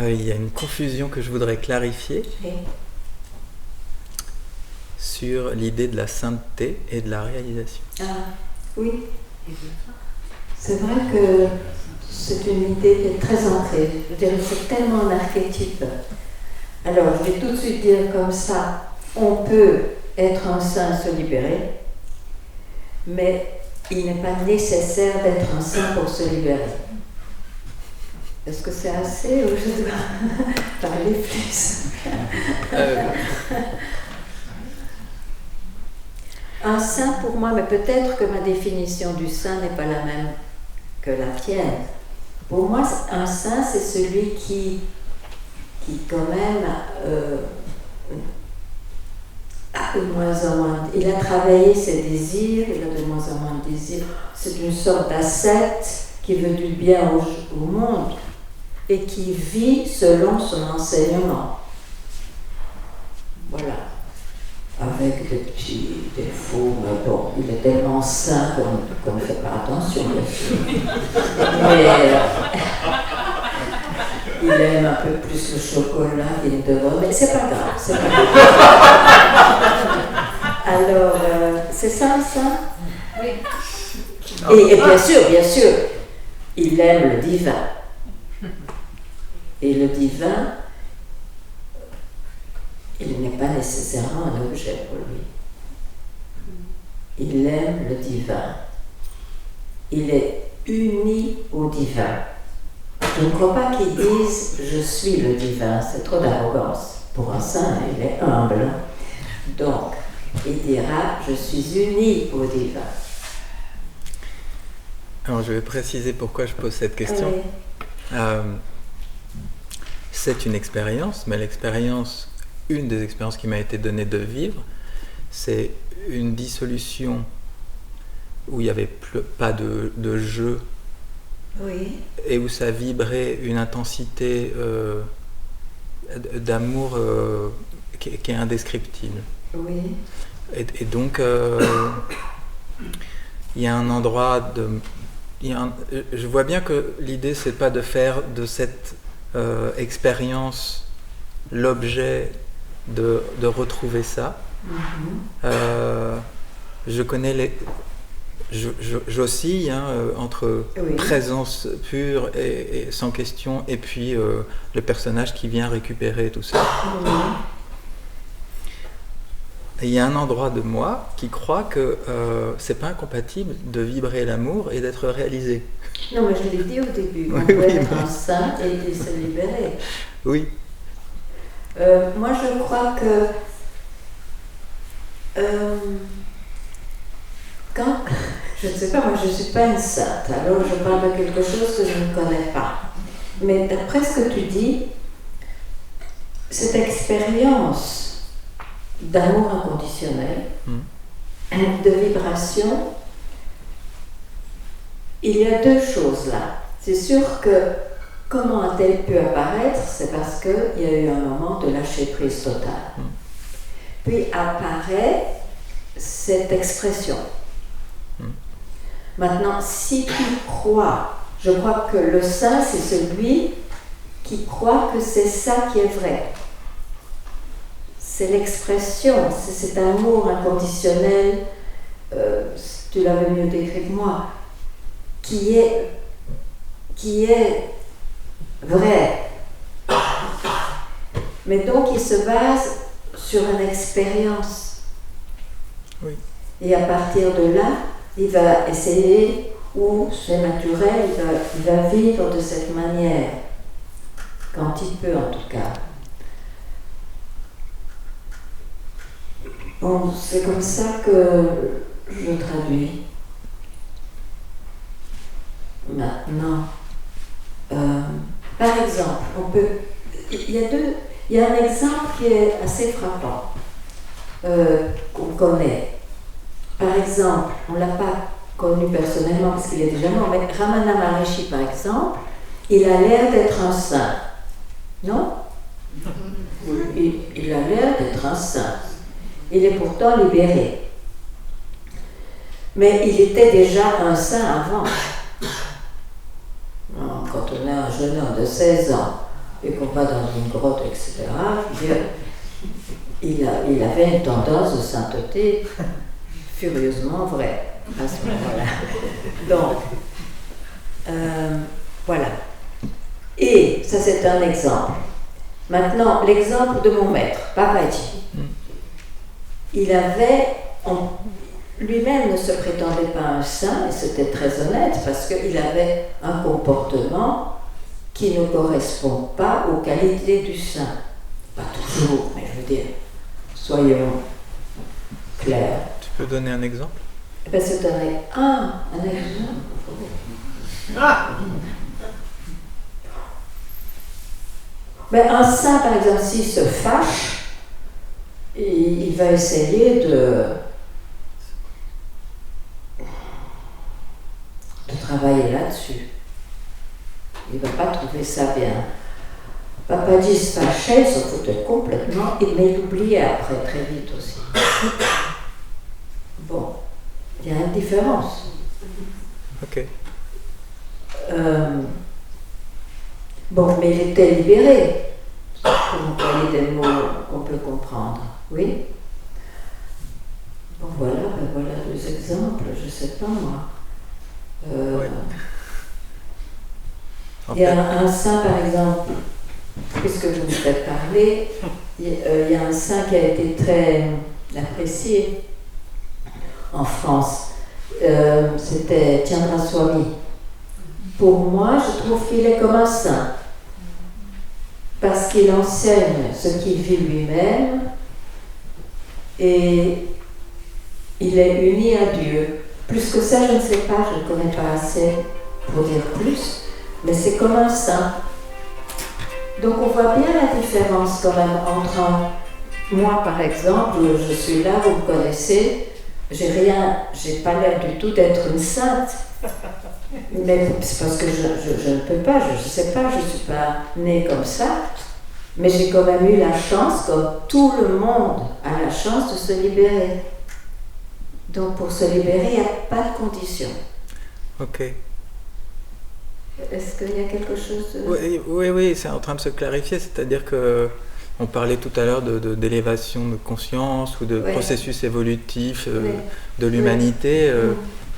S11: Il y a une confusion que je voudrais clarifier sur l'idée de la sainteté et de la réalisation.
S1: Ah, oui. C'est vrai que c'est une idée qui est très ancrée. Je dirais que c'est tellement un archétype. Alors, je vais tout de suite dire comme ça, on peut être un saint et se libérer, mais il n'est pas nécessaire d'être un saint pour se libérer. Est-ce que c'est assez ou je dois parler plus? Un saint pour moi, mais peut-être que ma définition du saint n'est pas la même que la tienne. Pour moi, un saint, c'est celui qui quand même a de moins en moins. Il a travaillé ses désirs, il a de moins en moins de désirs. C'est une sorte d'ascète qui veut du bien au monde et qui vit selon son enseignement. Voilà. Avec des petits défauts, mais bon, il est tellement sain qu'on ne fait pas attention, bien sûr. Mais il aime un peu plus le chocolat qu'il ne devrait, mais c'est pas grave, c'est pas grave. Alors, c'est ça, ça? Oui. Et bien sûr, il aime le divin. Et le divin, il n'est pas nécessairement un objet pour lui. Il aime le divin. Il est uni au divin. Je ne crois pas qu'il dise « je suis le divin », c'est trop d'arrogance. Pour un saint, il est humble. Donc, il dira « je suis uni au divin ».
S11: Alors, je vais préciser pourquoi je pose cette question.
S1: Oui.
S11: C'est une expérience, mais l'expérience, une des expériences qui m'a été donnée de vivre, c'est une dissolution où il n'y avait pas de jeu,
S1: oui, et
S11: où ça vibrait une intensité d'amour qui est indescriptible.
S1: Oui.
S11: Et donc, il y a un endroit de... je vois bien que l'idée, c'est pas de faire de cette expérience l'objet de retrouver ça. Je connais j'oscille entre
S1: Oui.
S11: présence pure et sans question, et puis le personnage qui vient récupérer tout ça. Et il y a un endroit de moi qui croit que c'est pas incompatible de vibrer l'amour et d'être réalisé.
S1: Non, mais je l'ai dit au début, on
S11: Oui,
S1: peut
S11: oui,
S1: être
S11: mais-
S1: enceinte et se libérer.
S11: Oui.
S1: Moi, je crois que quand, je ne sais pas, moi je ne suis pas une sainte, alors je parle de quelque chose que je ne connais pas. Mais d'après ce que tu dis, cette expérience d'amour inconditionnel, de vibration, il y a deux choses là. C'est sûr que comment a-t-elle pu apparaître? C'est parce qu'il y a eu un moment de lâcher prise totale. Puis apparaît cette expression. Maintenant, si tu crois, je crois que le saint, c'est celui qui croit que c'est ça qui est vrai. C'est l'expression, c'est cet amour inconditionnel, tu l'avais mieux décrit que moi, qui est vrai. Mais donc il se base sur une expérience.
S11: Oui.
S1: Et à partir de là, il va essayer, ou c'est naturel, il va vivre de cette manière, quand il peut en tout cas. Bon, c'est comme ça que je traduis. Maintenant, par exemple, il y a un exemple qui est assez frappant, qu'on connaît. Par exemple, on ne l'a pas connu personnellement parce qu'il est déjà mort, mais Ramana Maharshi, par exemple, il a l'air d'être un saint. Non? Il a l'air d'être un saint. Il est pourtant libéré. Mais il était déjà un saint avant. Quand on est un jeune homme de 16 ans et qu'on va dans une grotte, etc., il avait une tendance de sainteté furieusement vraie à ce moment-là. Donc, voilà. Et ça, c'est un exemple. Maintenant, l'exemple de mon maître, Babaji. Lui-même ne se prétendait pas un saint, et c'était très honnête, parce qu'il avait un comportement qui ne correspond pas aux qualités du saint. Pas toujours, mais je veux dire, soyons clairs.
S11: Tu peux donner un exemple?
S1: Eh bien, c'est un exemple. Mais un saint, par exemple, s'il se fâche, il va essayer de travailler là-dessus. Il ne va pas trouver ça bien. Papaji se fâchait, il se foutait complètement, mais il oubliait après très vite aussi. Bon, il y a une différence.
S11: Ok.
S1: Bon, mais il était libéré. Pour employer des mots qu'on peut comprendre. Oui? Bon, voilà deux exemples, je ne sais pas moi.
S11: Ouais.
S1: Il y a un saint, par exemple, puisque je vous ai parlé, il y a un saint qui a été très apprécié en France. C'était Chandraswami. Pour moi, je trouve qu'il est comme un saint. Parce qu'il enseigne ce qu'il vit lui-même et il est uni à Dieu. Plus que ça, je ne sais pas, je ne connais pas assez pour dire plus, mais c'est comme un saint. Donc on voit bien la différence quand même entre moi, par exemple, je suis là, vous me connaissez, j'ai pas l'air du tout d'être une sainte. Mais c'est parce que je ne peux pas, je ne sais pas, je ne suis pas née comme ça, mais j'ai quand même eu la chance, comme tout le monde a la chance de se libérer. Donc pour se libérer, il n'y a pas de condition.
S11: Ok.
S1: Est-ce qu'il y a quelque chose de...
S11: Oui, c'est en train de se clarifier, c'est-à-dire que on parlait tout à l'heure d'élévation de conscience ou de processus évolutif de l'humanité.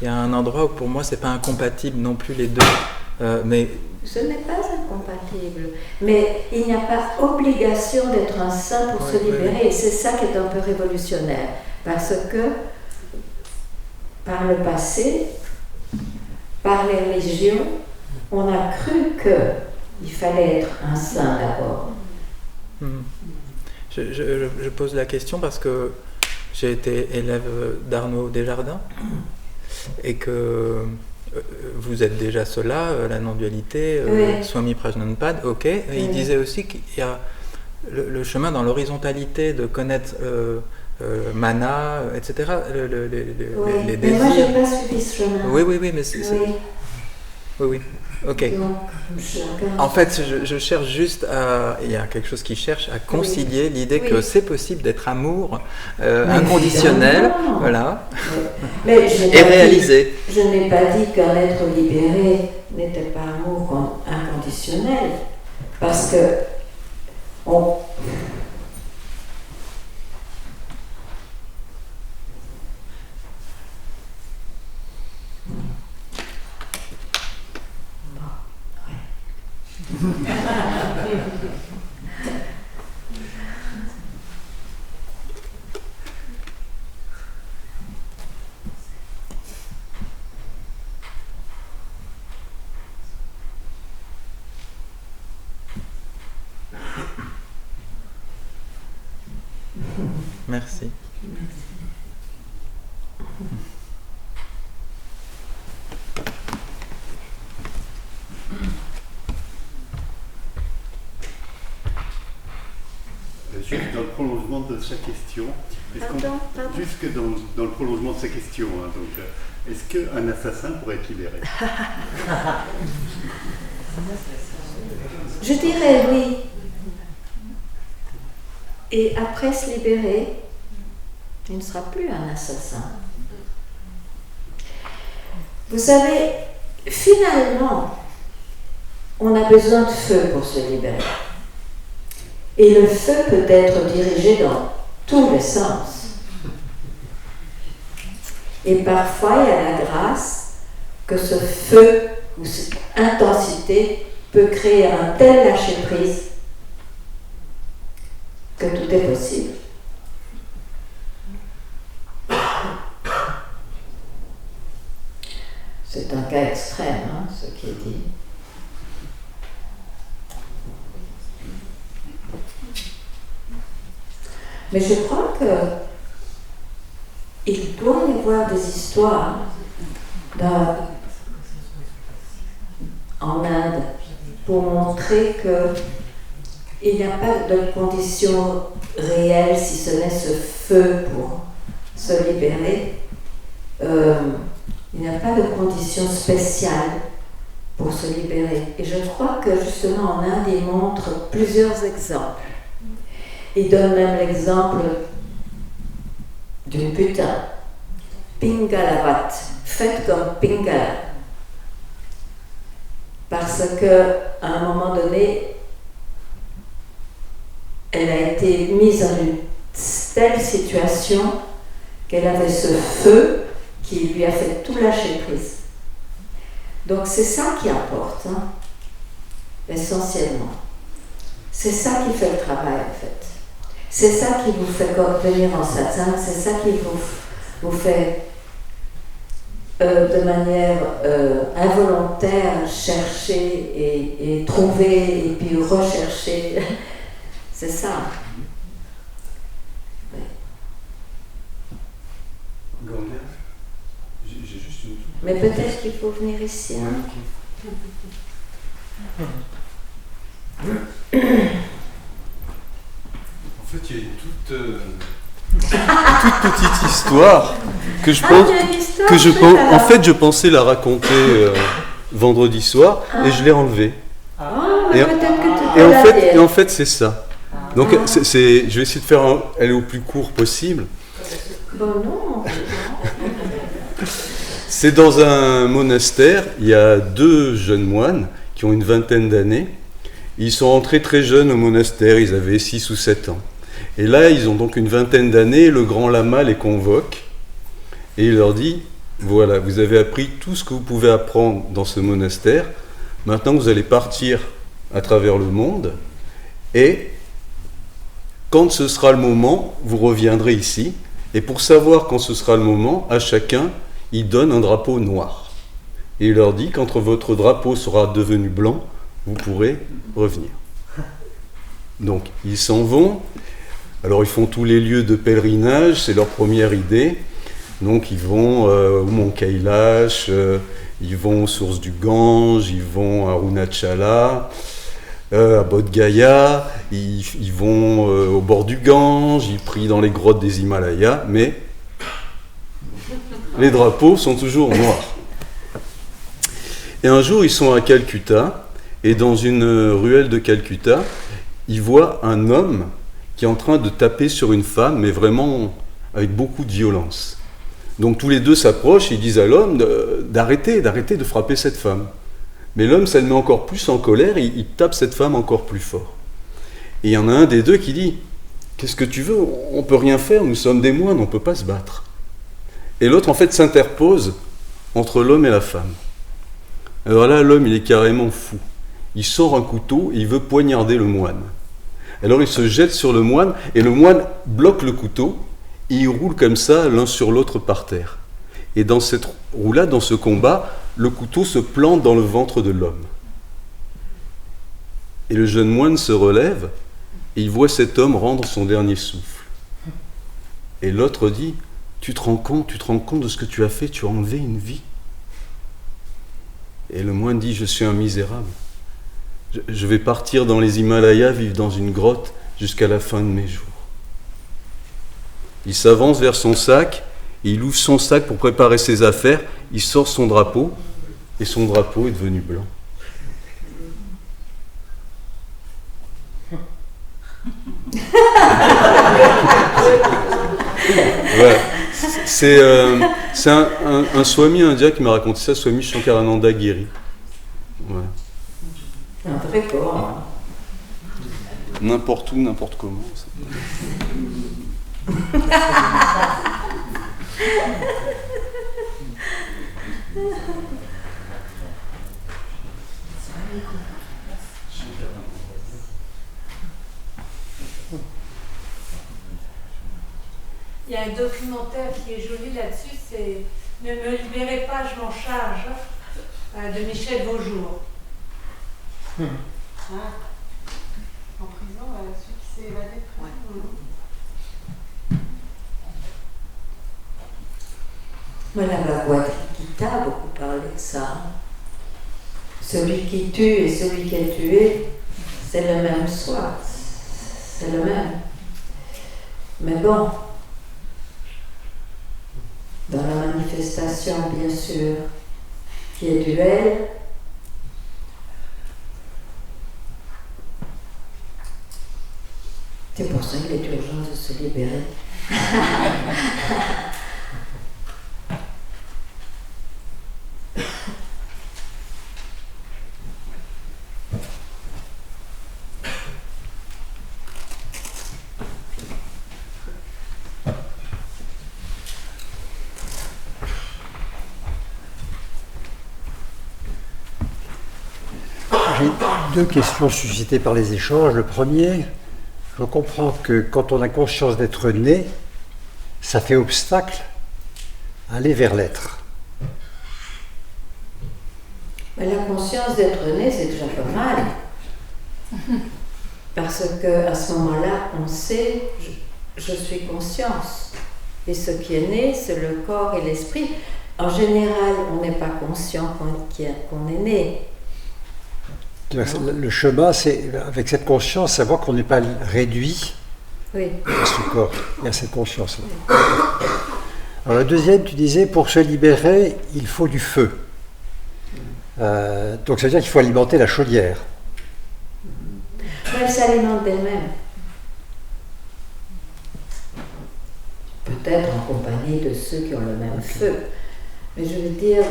S11: il y a un endroit où pour moi c'est pas incompatible non plus les deux. Mais
S1: ce n'est pas incompatible, mais il n'y a pas obligation d'être un saint pour se libérer, et c'est ça qui est un peu révolutionnaire, parce que par le passé, par les religions, on a cru qu'il fallait être un saint d'abord.
S11: Je pose la question parce que j'ai été élève d'Arnaud Desjardins et que vous êtes déjà cela, la non-dualité, Swami Prajnanpad, ok. Et il disait aussi qu'il y a le chemin dans l'horizontalité de connaître mana, etc. Les désirs.
S1: Mais moi, je n'ai pas suivi ce chemin.
S11: Oui, mais c'est... Oui, ok.
S1: Donc,
S11: en fait, je cherche juste à... Il y a quelque chose qui cherche à concilier l'idée que c'est possible d'être amour inconditionnel, voilà,
S1: mais
S11: et réalisé.
S1: Je n'ai pas dit qu'un être libéré n'était pas amour inconditionnel, parce que
S11: Merci.
S12: Juste dans le prolongement de sa question, jusque dans le prolongement de sa question, hein, donc, est-ce qu'un assassin pourrait être libéré?
S1: Je dirais oui. Et après se libérer, il ne sera plus un assassin. Vous savez, finalement, on a besoin de feu pour se libérer. Et le feu peut être dirigé dans tous les sens. Et parfois, il y a la grâce que ce feu ou cette intensité peut créer un tel lâcher-prise que tout est possible. C'est un cas extrême, hein, ce qui est dit. Mais je crois qu'il doit y avoir des histoires en Inde pour montrer qu'il n'y a pas de conditions réelles, si ce n'est ce feu pour se libérer. Il n'y a pas de conditions spéciales pour se libérer. Et je crois que justement en Inde, il montre plusieurs exemples. Il donne même l'exemple d'une putain, Pingalavat, faite comme Pingala. Parce qu'à un moment donné, elle a été mise dans une telle situation qu'elle avait ce feu qui lui a fait tout lâcher prise. Donc c'est ça qui importe, hein, essentiellement. C'est ça qui fait le travail en fait. C'est ça qui vous fait venir en satsang, c'est ça qui vous fait de manière involontaire chercher et trouver et puis rechercher. C'est ça. Ouais.
S12: J'ai juste une...
S1: Mais peut-être qu'il faut venir ici. Hein.
S12: En fait, il y a une toute petite histoire que je pense, en fait, je pensais la raconter vendredi soir et je l'ai enlevée. Et en fait, c'est ça. Donc, je vais essayer de faire aller au plus court possible.
S1: Bon, non.
S12: C'est dans un monastère, il y a 2 jeunes moines qui ont une vingtaine d'années. Ils sont entrés très jeunes au monastère, ils avaient 6 ou 7 ans. Et là, ils ont donc une vingtaine d'années, le grand lama les convoque et il leur dit « Voilà, vous avez appris tout ce que vous pouvez apprendre dans ce monastère. Maintenant, vous allez partir à travers le monde et quand ce sera le moment, vous reviendrez ici. Et pour savoir quand ce sera le moment, à chacun, il donne un drapeau noir. Et il leur dit, quand votre drapeau sera devenu blanc, vous pourrez revenir. Donc, ils s'en vont. Alors, ils font tous les lieux de pèlerinage, c'est leur première idée. Donc, ils vont au Mont Kailash, ils vont aux sources du Gange, ils vont à Arunachala, à Bodh Gaya, ils vont au bord du Gange, ils prient dans les grottes des Himalayas, mais les drapeaux sont toujours noirs. Et un jour, ils sont à Calcutta, et dans une ruelle de Calcutta, ils voient un homme qui est en train de taper sur une femme, mais vraiment avec beaucoup de violence. Donc tous les deux s'approchent et ils disent à l'homme d'arrêter de frapper cette femme. Mais l'homme, ça le met encore plus en colère, et il tape cette femme encore plus fort. Et il y en a un des deux qui dit « Qu'est-ce que tu veux ? On ne peut rien faire, nous sommes des moines, on ne peut pas se battre. » Et l'autre, en fait, s'interpose entre l'homme et la femme. Alors là, l'homme, il est carrément fou. Il sort un couteau et il veut poignarder le moine. Alors il se jette sur le moine, et le moine bloque le couteau, et ils roulent comme ça, l'un sur l'autre par terre. Et dans cette roulade, dans ce combat, le couteau se plante dans le ventre de l'homme. Et le jeune moine se relève, et il voit cet homme rendre son dernier souffle. Et l'autre dit, tu te rends compte de ce que tu as fait, tu as enlevé une vie. Et le moine dit, je suis un misérable. Je vais partir dans les Himalayas, vivre dans une grotte jusqu'à la fin de mes jours. Il s'avance vers son sac, et il ouvre son sac pour préparer ses affaires, il sort son drapeau, et son drapeau est devenu blanc. Ouais. C'est un swami indien qui m'a raconté ça, Swami Shankarananda Giri. Ouais.
S1: Un vrai corps.
S12: N'importe où, n'importe comment.
S8: Il y a un documentaire qui est joli là-dessus, c'est « Ne me libérez pas, je m'en charge » de Michel Vaujour. En prison, celui qui s'est évadé de prison.
S1: Madame Bhagavad Gita a beaucoup parlé de ça. Celui qui tue et celui qui est tué, c'est le même soi. C'est le même. Mais bon, dans la manifestation, bien sûr, qui est duel, c'est pour ça qu'il est urgent de se libérer.
S13: J'ai deux questions suscitées par les échanges. Le premier, je comprends que quand on a conscience d'être né, ça fait obstacle à aller vers l'être.
S1: Mais la conscience d'être né, c'est déjà pas mal. Parce qu'à ce moment-là, on sait, je suis conscience. Et ce qui est né, c'est le corps et l'esprit. En général, on n'est pas conscient qu'on est né.
S13: Le chemin, c'est avec cette conscience, savoir qu'on n'est pas réduit à ce corps et à cette conscience-là. Alors la deuxième, tu disais, pour se libérer, il faut du feu. Donc ça veut dire qu'il faut alimenter la chaudière.
S1: Elle s'alimente d'elle-même. Peut-être en compagnie de ceux qui ont le même feu. Mais je veux dire,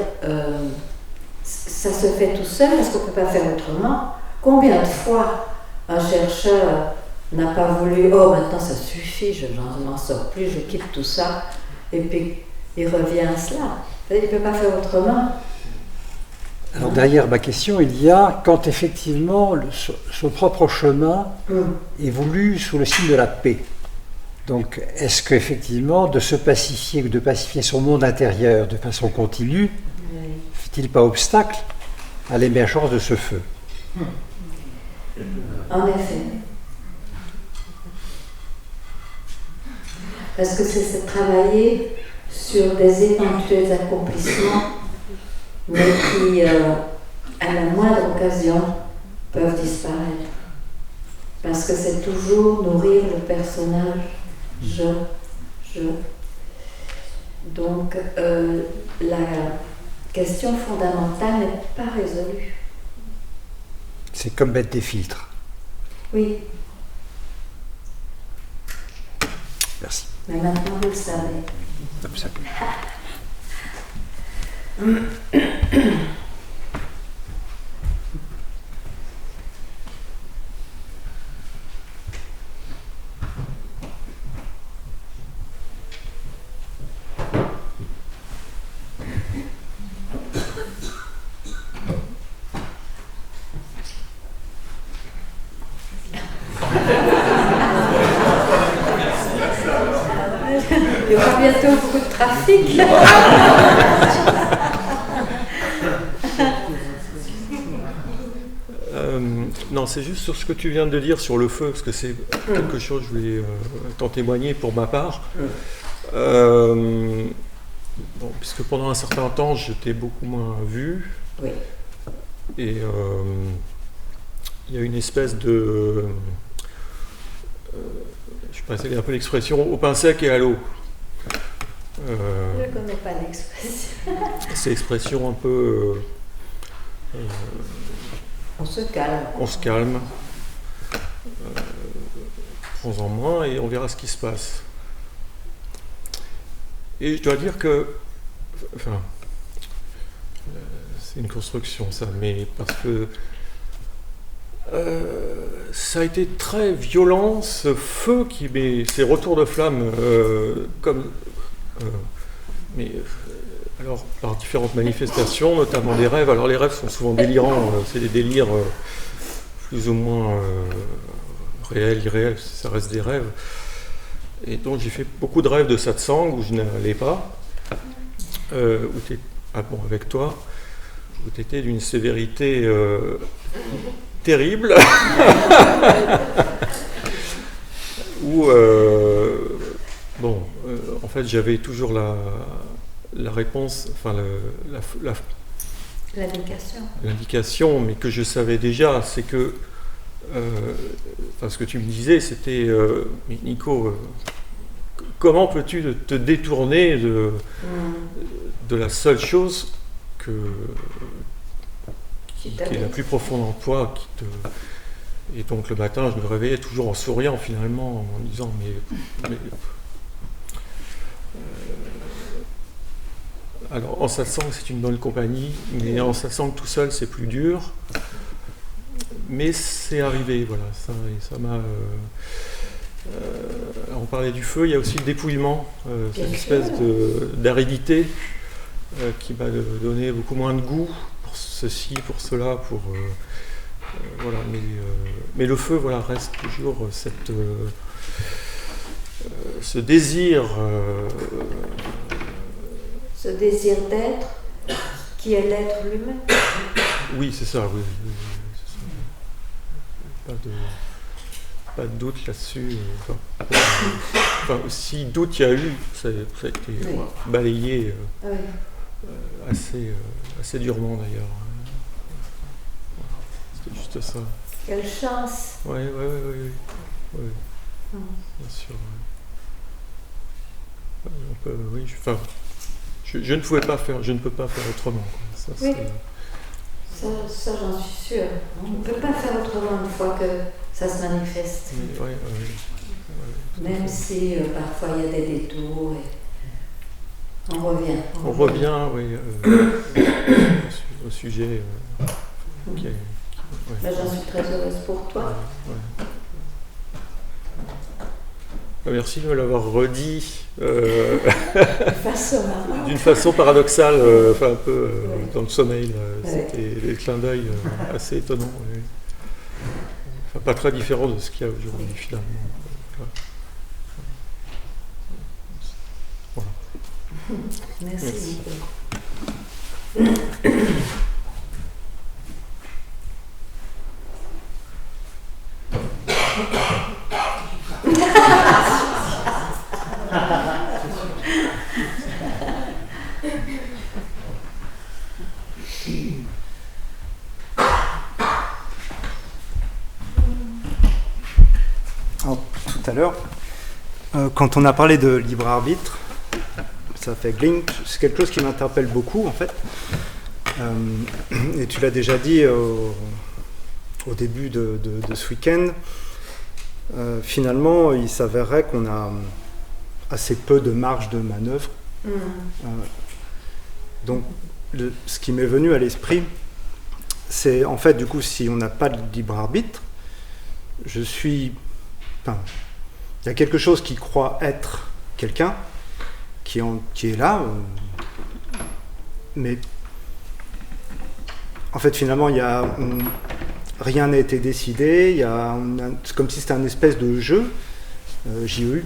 S1: ça se fait tout seul parce qu'on ne peut pas faire autrement. Combien de fois un chercheur n'a pas voulu, oh maintenant ça suffit, je n'en sors plus, je quitte tout ça, et puis il revient à cela. Il ne peut pas faire autrement.
S13: Alors derrière ma question, il y a quand effectivement son propre chemin est voulu sous le signe de la paix. Donc est-ce qu'effectivement de se pacifier ou de pacifier son monde intérieur de façon continue, fait-il pas obstacle à l'émergence de ce feu?
S1: En effet. Parce que c'est travailler sur des éventuels accomplissements, mais qui, à la moindre occasion, peuvent disparaître. Parce que c'est toujours nourrir le personnage je. Donc, la question fondamentale n'est pas résolue.
S13: C'est comme mettre des filtres.
S1: Oui.
S13: Merci.
S1: Mais maintenant, vous le savez.
S13: Comme ça.
S1: Il y aura bientôt beaucoup de trafic.
S4: Non, c'est juste sur ce que tu viens de dire sur le feu, parce que c'est quelque chose que je voulais t'en témoigner pour ma part. Bon, puisque pendant un certain temps, j'étais beaucoup moins vu.
S1: Oui.
S4: Et il y a une espèce de... je sais pas, c'est un peu l'expression au pain sec et à l'eau.
S1: Je ne connais pas l'expression.
S4: C'est l'expression un peu...
S1: on se calme.
S4: On se calme. Prends-en moins et on verra ce qui se passe. Et je dois dire que... Enfin... c'est une construction ça, mais parce que... ça a été très violent, ce feu qui met ces retours de flamme comme... mais alors par différentes manifestations, notamment des rêves. Alors les rêves sont souvent délirants, c'est des délires plus ou moins réels, irréels, ça reste des rêves. Et donc j'ai fait beaucoup de rêves de satsang où je n'allais pas, avec toi, où tu étais d'une sévérité terrible, où en fait j'avais toujours la réponse, enfin l'indication, mais que je savais déjà, c'est que ce que tu me disais, c'était mais Nico, comment peux-tu te détourner de la seule chose qui est la plus profonde en toi, et donc le matin je me réveillais toujours en souriant finalement, en disant mais alors en satsang c'est une bonne compagnie, mais en satsang tout seul c'est plus dur, mais c'est arrivé, voilà, ça m'a on parlait du feu, il y a aussi le dépouillement, cette espèce d'aridité qui m'a donné beaucoup moins de goût pour ceci, pour cela, pour voilà, mais le feu, voilà, reste toujours ce désir,
S1: ce désir d'être, qui est l'être lui-même.
S4: Oui, c'est ça, oui, c'est ça. Pas de doute là-dessus. Enfin, si doute il y a eu, ça a été balayé assez durement d'ailleurs. C'était juste ça.
S1: Quelle chance!
S4: Oui. Bien sûr. Je ne pouvais pas faire, je ne peux pas faire autrement. Ça,
S1: j'en suis sûre. On ne peut pas faire autrement une fois que ça se manifeste. Même si parfois il y a des détours, et on revient.
S4: On revient, oui, au sujet qui est...
S1: J'en suis très heureuse pour toi.
S4: Merci de me l'avoir redit
S1: Façon
S4: d'une façon paradoxale, enfin un peu dans le sommeil. C'était des clins d'œil assez étonnants. Enfin, pas très différents de ce qu'il y a aujourd'hui finalement. Voilà.
S1: Merci.
S14: Alors, tout à l'heure, quand on a parlé de libre arbitre, ça fait gling, c'est quelque chose qui m'interpelle beaucoup en fait. Et tu l'as déjà dit au début de ce week-end. Finalement, il s'avérerait qu'on a assez peu de marge de manœuvre. Donc, ce qui m'est venu à l'esprit, c'est en fait, du coup, si on n'a pas de libre arbitre, il y a quelque chose qui croit être quelqu'un, qui est là, mais en fait, finalement, rien n'a été décidé, c'est comme si c'était un espèce de jeu, JEU,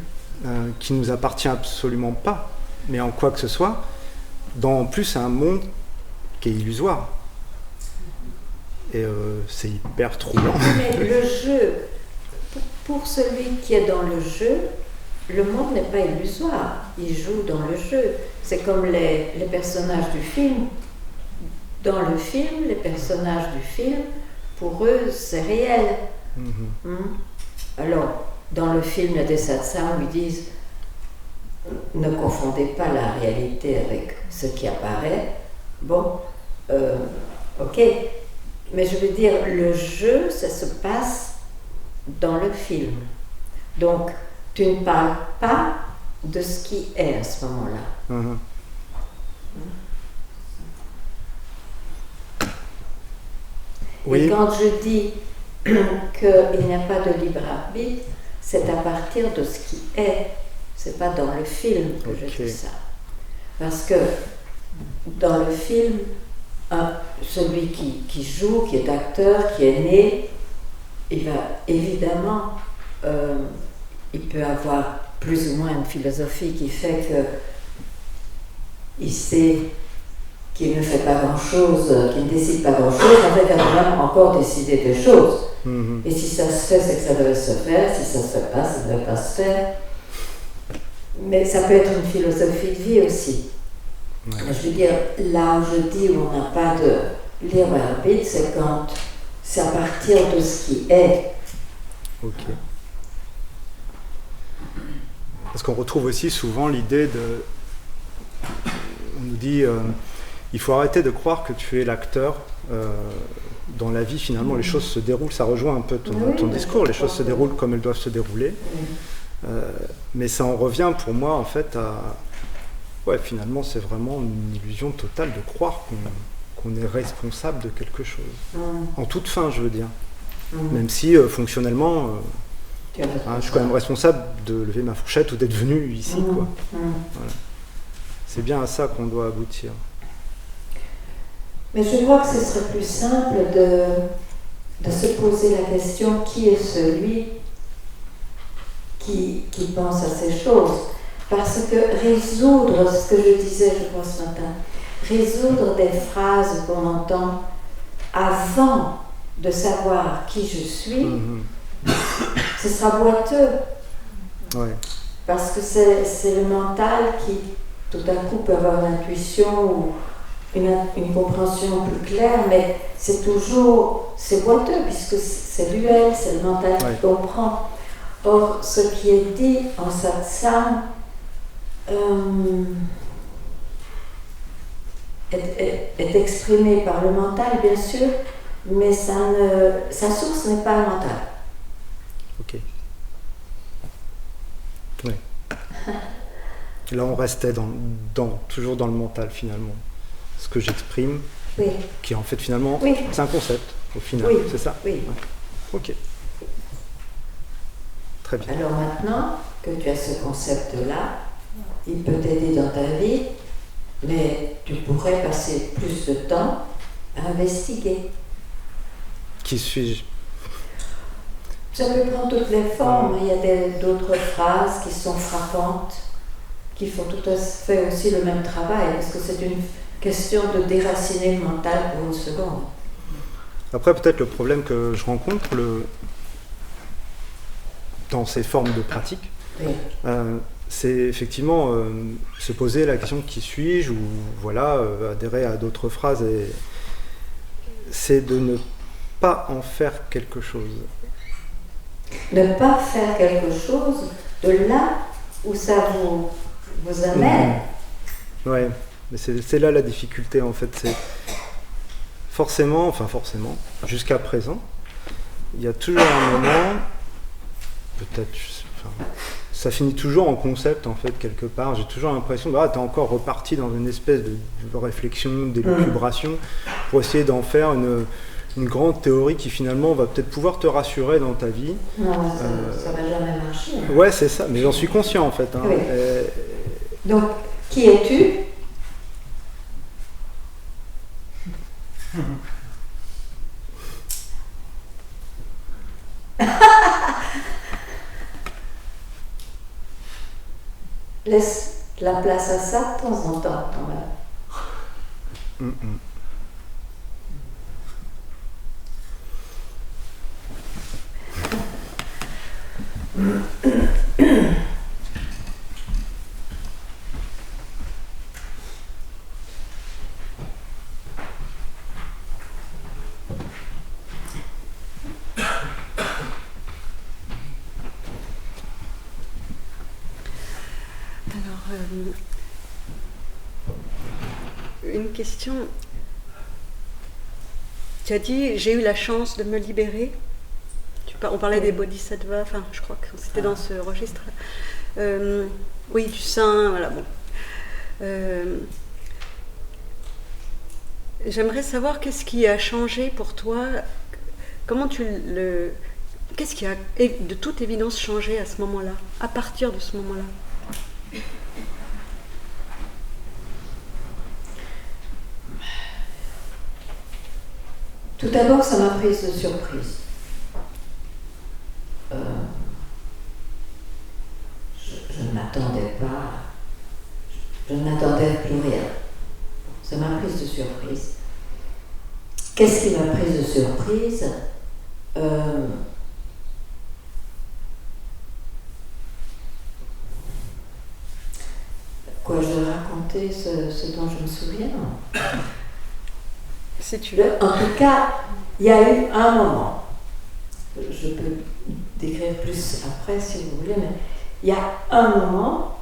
S14: qui ne nous appartient absolument pas, mais en quoi que ce soit, dans en plus un monde qui est illusoire. Et c'est hyper troublant.
S1: Mais le jeu, pour celui qui est dans le jeu, le monde n'est pas illusoire, il joue dans le jeu. C'est comme les personnages du film. Dans le film, les personnages du film, pour eux, c'est réel. Alors, dans le film, les satsang lui disent ne confondez pas la réalité avec ce qui apparaît. Bon, ok. Mais je veux dire, le jeu, ça se passe dans le film. Donc, tu ne parles pas de ce qui est à ce moment-là.
S14: Oui.
S1: Et quand je dis qu'il n'y a pas de libre arbitre, c'est à partir de ce qui est. C'est pas dans le film que je dis ça. Parce que dans le film, celui qui joue, qui est acteur, qui est né, il va évidemment, il peut avoir plus ou moins une philosophie qui fait que il sait qu'il ne fait pas grand-chose, qu'il ne décide pas grand-chose, en fait, il va quand même encore décider des choses. Et si ça se fait, c'est que ça devait se faire, si ça ne se fait pas, ça ne devait pas se faire. Mais ça peut être une philosophie de vie aussi. Je veux dire, là où je dis où on n'a pas de libre arbitre, c'est quand c'est à partir de ce qui est.
S14: Ok. Parce qu'on retrouve aussi souvent l'idée de... On nous dit, il faut arrêter de croire que tu es l'acteur. Dans la vie, finalement, les choses se déroulent. Ça rejoint un peu ton discours. Les choses se déroulent comme elles doivent se dérouler. Mais ça en revient pour moi, en fait, à... Ouais, finalement, c'est vraiment une illusion totale de croire qu'on est responsable de quelque chose. En toute fin, je veux dire. Même si, fonctionnellement, je suis quand même responsable de lever ma fourchette ou d'être venu ici, quoi. Voilà. C'est bien à ça qu'on doit aboutir.
S1: Mais je crois que ce serait plus simple de se poser la question qui est celui qui pense à ces choses. Parce que résoudre, ce que je disais, je crois, ce matin, résoudre des phrases qu'on entend avant de savoir qui je suis, ce sera boiteux.
S14: Ouais.
S1: Parce que c'est le mental qui, tout d'un coup, peut avoir une intuition ou une compréhension plus claire, mais c'est boiteux, puisque c'est duel, c'est le mental qui comprend. Or, ce qui est dit en satsang est exprimé par le mental, bien sûr, mais sa source n'est pas le mental.
S14: Ok. Oui. Là, on restait toujours dans le mental, finalement. Ce que j'exprime, qui en fait, finalement, c'est un concept, au final, c'est ça?
S1: Oui.
S14: Ouais. Ok. Très bien.
S1: Alors maintenant que tu as ce concept-là, il peut t'aider dans ta vie, mais tu pourrais passer plus de temps à investiguer.
S14: Qui suis-je?
S1: Ça peut prendre toutes les formes. Il y a d'autres phrases qui sont frappantes, qui font tout à fait aussi le même travail, parce que c'est une question de déraciner le mental pour une seconde.
S14: Après, peut-être le problème que je rencontre dans ces formes de pratique,
S1: oui.
S14: C'est effectivement se poser la question qui suis-je, ou voilà, adhérer à d'autres phrases, et c'est de ne pas en faire quelque chose.
S1: Ne pas faire quelque chose de là où ça vous amène.
S14: Ouais, mais c'est là la difficulté en fait. C'est forcément, jusqu'à présent, il y a toujours un moment, peut-être, ça finit toujours en concept en fait quelque part. J'ai toujours l'impression que t'es encore reparti dans une espèce de réflexion, d'élucubration pour essayer d'en faire une grande théorie qui finalement va peut-être pouvoir te rassurer dans ta vie.
S1: Non, ça va jamais marcher.
S14: Ouais, c'est ça, mais j'en suis conscient en fait. Hein.
S1: Oui. Donc, qui es-tu? Laisse la place à ça de temps en temps, quand même.
S6: Une question. Tu as dit, j'ai eu la chance de me libérer. On parlait des bodhisattvas, enfin, je crois que c'était dans ce registre. Oui, du saint, voilà, bon. J'aimerais savoir qu'est-ce qui a changé pour toi. Qu'est-ce qui a, de toute évidence, changé à ce moment-là, à partir de ce moment-là?
S1: Tout d'abord, ça m'a prise de surprise. Je ne m'attendais pas, je ne m'attendais à plus rien. Ça m'a prise de surprise. Qu'est-ce qui m'a prise de surprise? Quoi, je vais raconter ce dont je me souviens?
S6: Si tu veux.
S1: En tout cas, il y a eu un moment, je peux décrire plus après si vous voulez, mais il y a un moment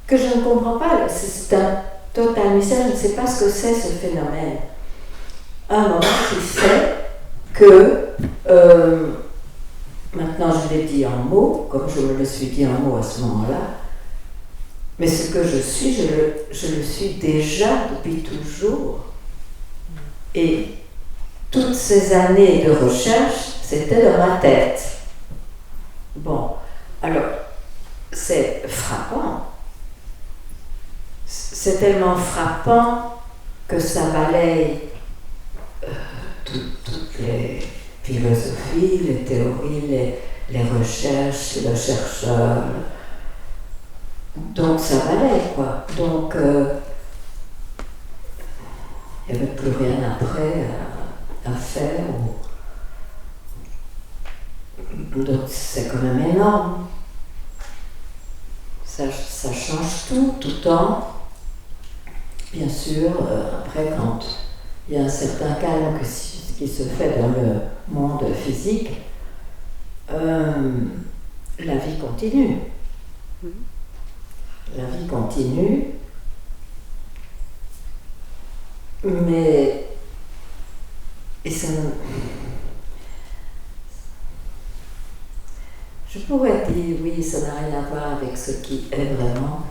S1: que je ne comprends pas, c'est un total mystère, je ne sais pas ce que c'est ce phénomène. Un moment qui fait que, maintenant je l'ai dit en mots, comme je me le suis dit en mots à ce moment-là, mais ce que je suis, je le suis déjà depuis toujours. Et toutes ces années de recherche, c'était dans ma tête. Bon, alors, c'est frappant. C'est tellement frappant que ça balaye toutes les philosophies, les théories, les recherches, le chercheur. Donc ça balaye, quoi. Donc, il n'y avait plus rien après à faire. Donc c'est quand même énorme. Ça change tout le temps. Bien sûr, après quand il y a un certain calme qui se fait dans le monde physique, la vie continue. La vie continue. Mais je pourrais dire oui, ça n'a rien à voir avec ce qui est vraiment.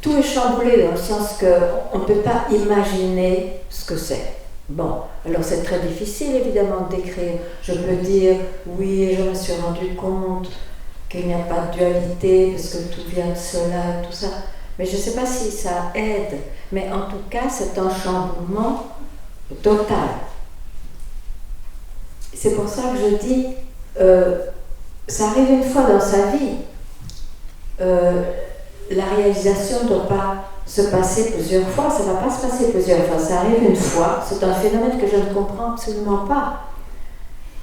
S1: Tout est chamboulé dans le sens qu'on ne peut pas imaginer ce que c'est. Bon, alors c'est très difficile évidemment de décrire. Je peux dire, oui, je me suis rendu compte qu'il n'y a pas de dualité, parce que tout vient de cela, tout ça. Mais je ne sais pas si ça aide. Mais en tout cas, c'est un chamboulement total. C'est pour ça que je dis, ça arrive une fois dans sa vie. La réalisation ne doit pas se passer plusieurs fois, ça ne va pas se passer plusieurs fois, ça arrive une fois, c'est un phénomène que je ne comprends absolument pas.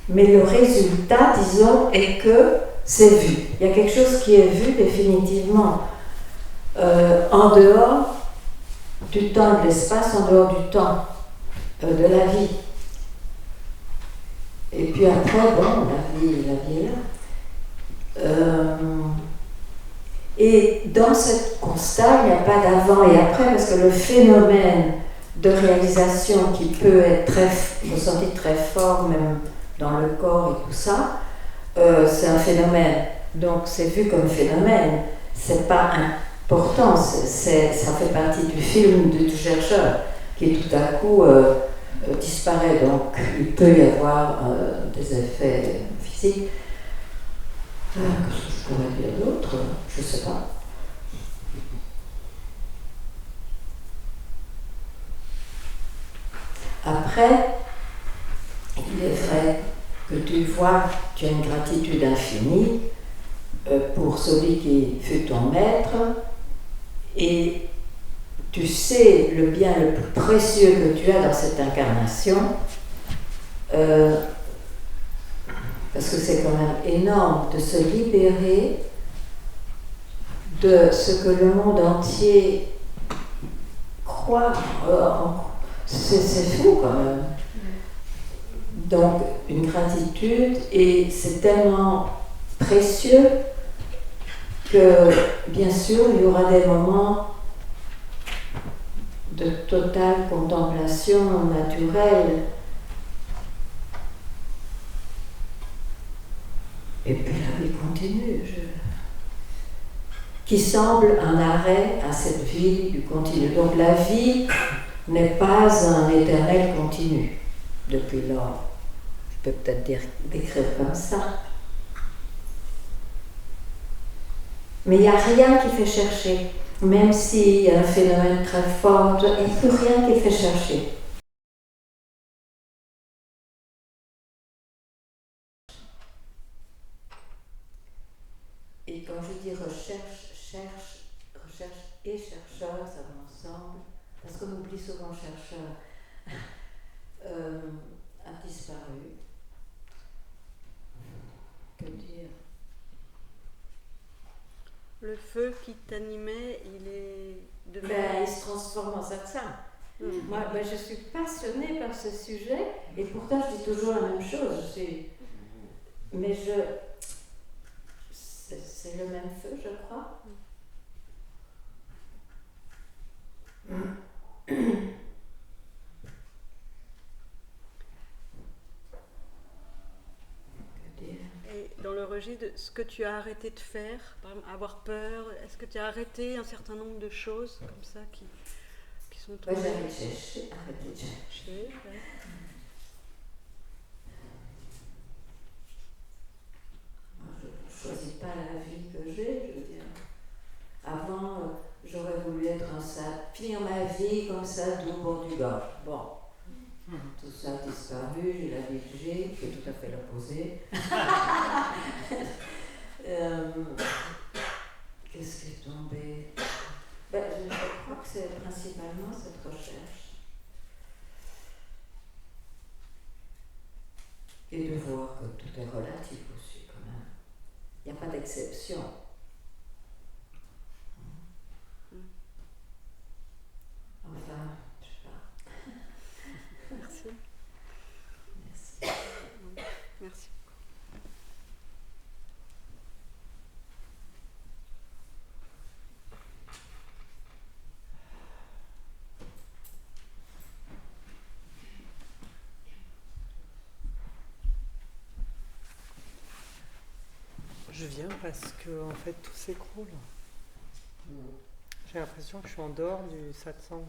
S1: Mais le résultat, disons, est que c'est vu. Il y a quelque chose qui est vu définitivement en dehors du temps, de l'espace, en dehors du temps, de la vie. Et puis après, bon, la vie est là. Et dans ce constat, il n'y a pas d'avant et après, parce que le phénomène de réalisation qui peut être ressenti très fort, même dans le corps et tout ça, c'est un phénomène. Donc c'est vu comme phénomène, c'est pas important, ça fait partie du film du chercheur qui tout à coup disparaît. Donc il peut y avoir des effets physiques. Qu'est-ce que je pourrais dire d'autre? Je ne sais pas. Après, il est vrai que tu vois, tu as une gratitude infinie pour celui qui fut ton maître, et tu sais le bien le plus précieux que tu as dans cette incarnation, parce que c'est quand même énorme de se libérer de ce que le monde entier croit. C'est fou quand même. Donc une gratitude, et c'est tellement précieux que bien sûr il y aura des moments de totale contemplation naturelle. Et puis la vie continue, qui semble un arrêt à cette vie du continu. Donc la vie n'est pas un éternel continu depuis lors. Je peux peut-être décrire comme ça. Mais il n'y a rien qui fait chercher. Même s'il y a un phénomène très fort, il n'y a plus rien qui fait chercher. Et quand je dis recherche et chercheur, ça va ensemble, parce qu'on oublie souvent chercheur, a disparu. Que dire?
S6: Le feu qui t'animait, il est devenu...
S1: Il se transforme en satsang. Moi, je suis passionnée par ce sujet, et pourtant je dis toujours la même chose. Mais c'est le même feu, je crois.
S6: Et dans le registre de ce que tu as arrêté de faire, par exemple, avoir peur, est-ce que tu as arrêté un certain nombre de choses comme ça qui sont tombées?
S1: J'ai arrêté de chercher.
S6: Ouais.
S1: Je ne choisis pas la vie que j'ai, je veux dire. Avant, j'aurais voulu être finir ma vie comme ça, doux bord du gorge. Bon, tout ça a disparu, j'ai la vie que j'ai, qui est tout à fait l'opposé. Qu'est-ce qui est tombé? Je crois que c'est principalement cette recherche. Et de voir que tout est relatif aussi, quand même. Il n'y a pas d'exception. Enfin, je sais pas.
S6: Merci.
S1: Merci.
S6: Merci.
S2: Je viens parce que en fait tout s'écroule. J'ai l'impression que je suis en dehors du satsang.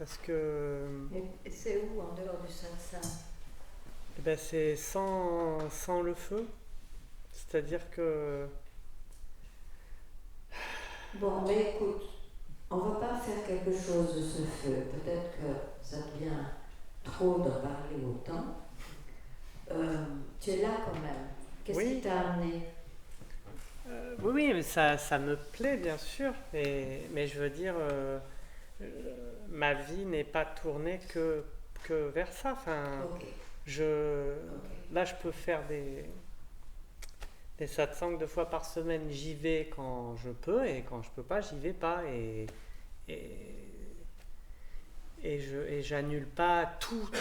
S2: Parce que...
S1: Et c'est où en dehors du satsang?
S2: Eh ben, c'est sans le feu. C'est-à-dire que...
S1: Bon, mais écoute, on ne va pas faire quelque chose de ce feu. Peut-être que ça devient trop d'en parler autant. Tu es là quand même. Qu'est-ce qui t'a amené?
S2: Oui, mais ça me plaît bien sûr, mais je veux dire, ma vie n'est pas tournée que vers ça. Enfin, là, je peux faire des satsangs 2 fois par semaine. J'y vais quand je peux, et quand je peux pas, j'y vais pas. Et j'annule pas toutes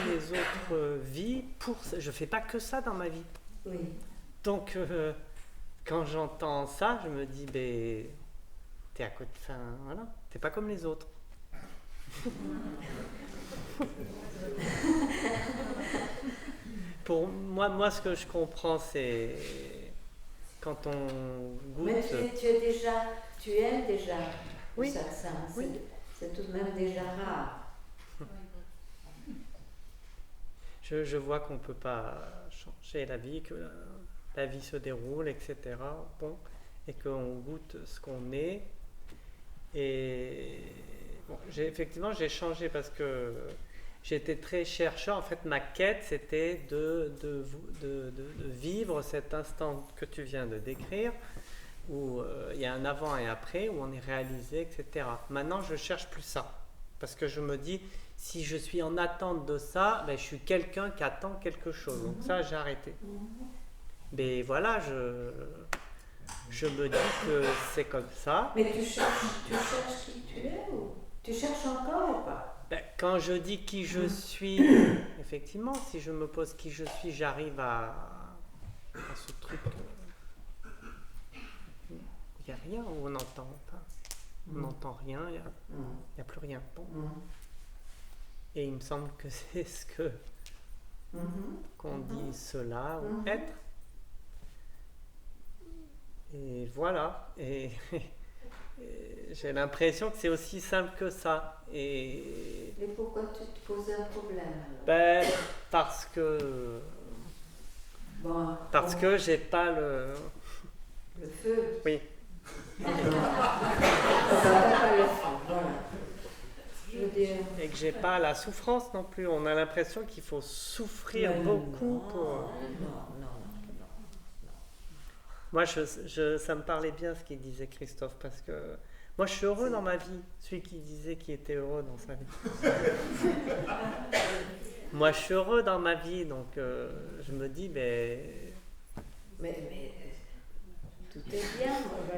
S2: les autres vies pour ça. Je fais pas que ça dans ma vie.
S1: Oui.
S2: Donc quand j'entends ça, je me dis, ben, t'es à côté, enfin voilà, t'es pas comme les autres. Pour moi, ce que je comprends, c'est quand on goûte.
S1: Mais tu aimes déjà le satsang. C'est tout de même déjà rare.
S2: Je vois qu'on peut pas changer la vie, que la vie se déroule, etc. Bon, et qu'on goûte ce qu'on est. Et bon, effectivement, j'ai changé parce que j'étais très chercheur. En fait, ma quête, c'était de vivre cet instant que tu viens de décrire, où il y a un avant et après, où on est réalisé, etc. Maintenant, je cherche plus ça. Parce que je me dis, si je suis en attente de ça, ben, je suis quelqu'un qui attend quelque chose. Donc ça, j'ai arrêté. Mais voilà, je me dis que c'est comme ça.
S1: Mais tu cherches qui tu es ou tu cherches encore ou pas?
S2: Ben, quand je dis qui je suis, effectivement, si je me pose qui je suis, j'arrive à ce truc. Il n'y a rien où on n'entend pas. On n'entend rien, il n'y a plus rien. Bon. Et il me semble que c'est ce que qu'on dit cela ou être. Et voilà. Et j'ai l'impression que c'est aussi simple que ça. Et
S1: pourquoi tu te poses un problème alors?
S2: Ben, parce que j'ai pas le
S1: feu.
S2: Oui. Et que j'ai pas la souffrance non plus. On a l'impression qu'il faut souffrir beaucoup pour.
S1: Non.
S2: Moi, ça me parlait bien ce qu'il disait Christophe, parce que moi, je suis heureux dans ma vie. Celui qui disait qu'il était heureux dans sa vie. Moi, je suis heureux dans ma vie, donc je me dis,
S1: mais tout est bien. Moi,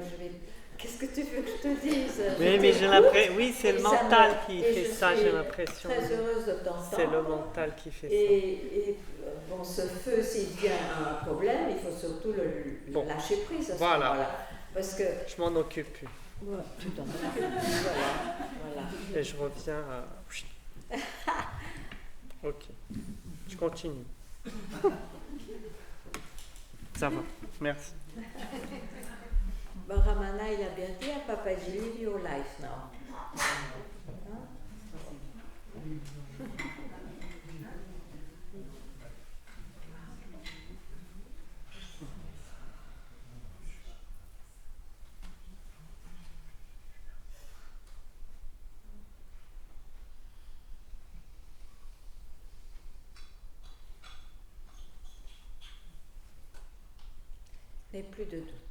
S1: qu'est-ce que tu veux que je te dise?
S2: Mais j'ai l'impression, oui, c'est le mental qui fait ça, j'ai l'impression.
S1: Très heureuse de t'entendre.
S2: C'est le mental qui fait ça.
S1: Et bon, ce feu, s'il devient un problème, il faut surtout le lâcher prise à ce moment-là. Parce que
S2: je m'en occupe plus.
S1: Ouais, tu t'en occupes. Voilà.
S2: Et je reviens à... Ok, je continue. Ça va, merci.
S1: Bon, Ramana, il a bien dit à Papaji, live your life now. Mais plus de doute.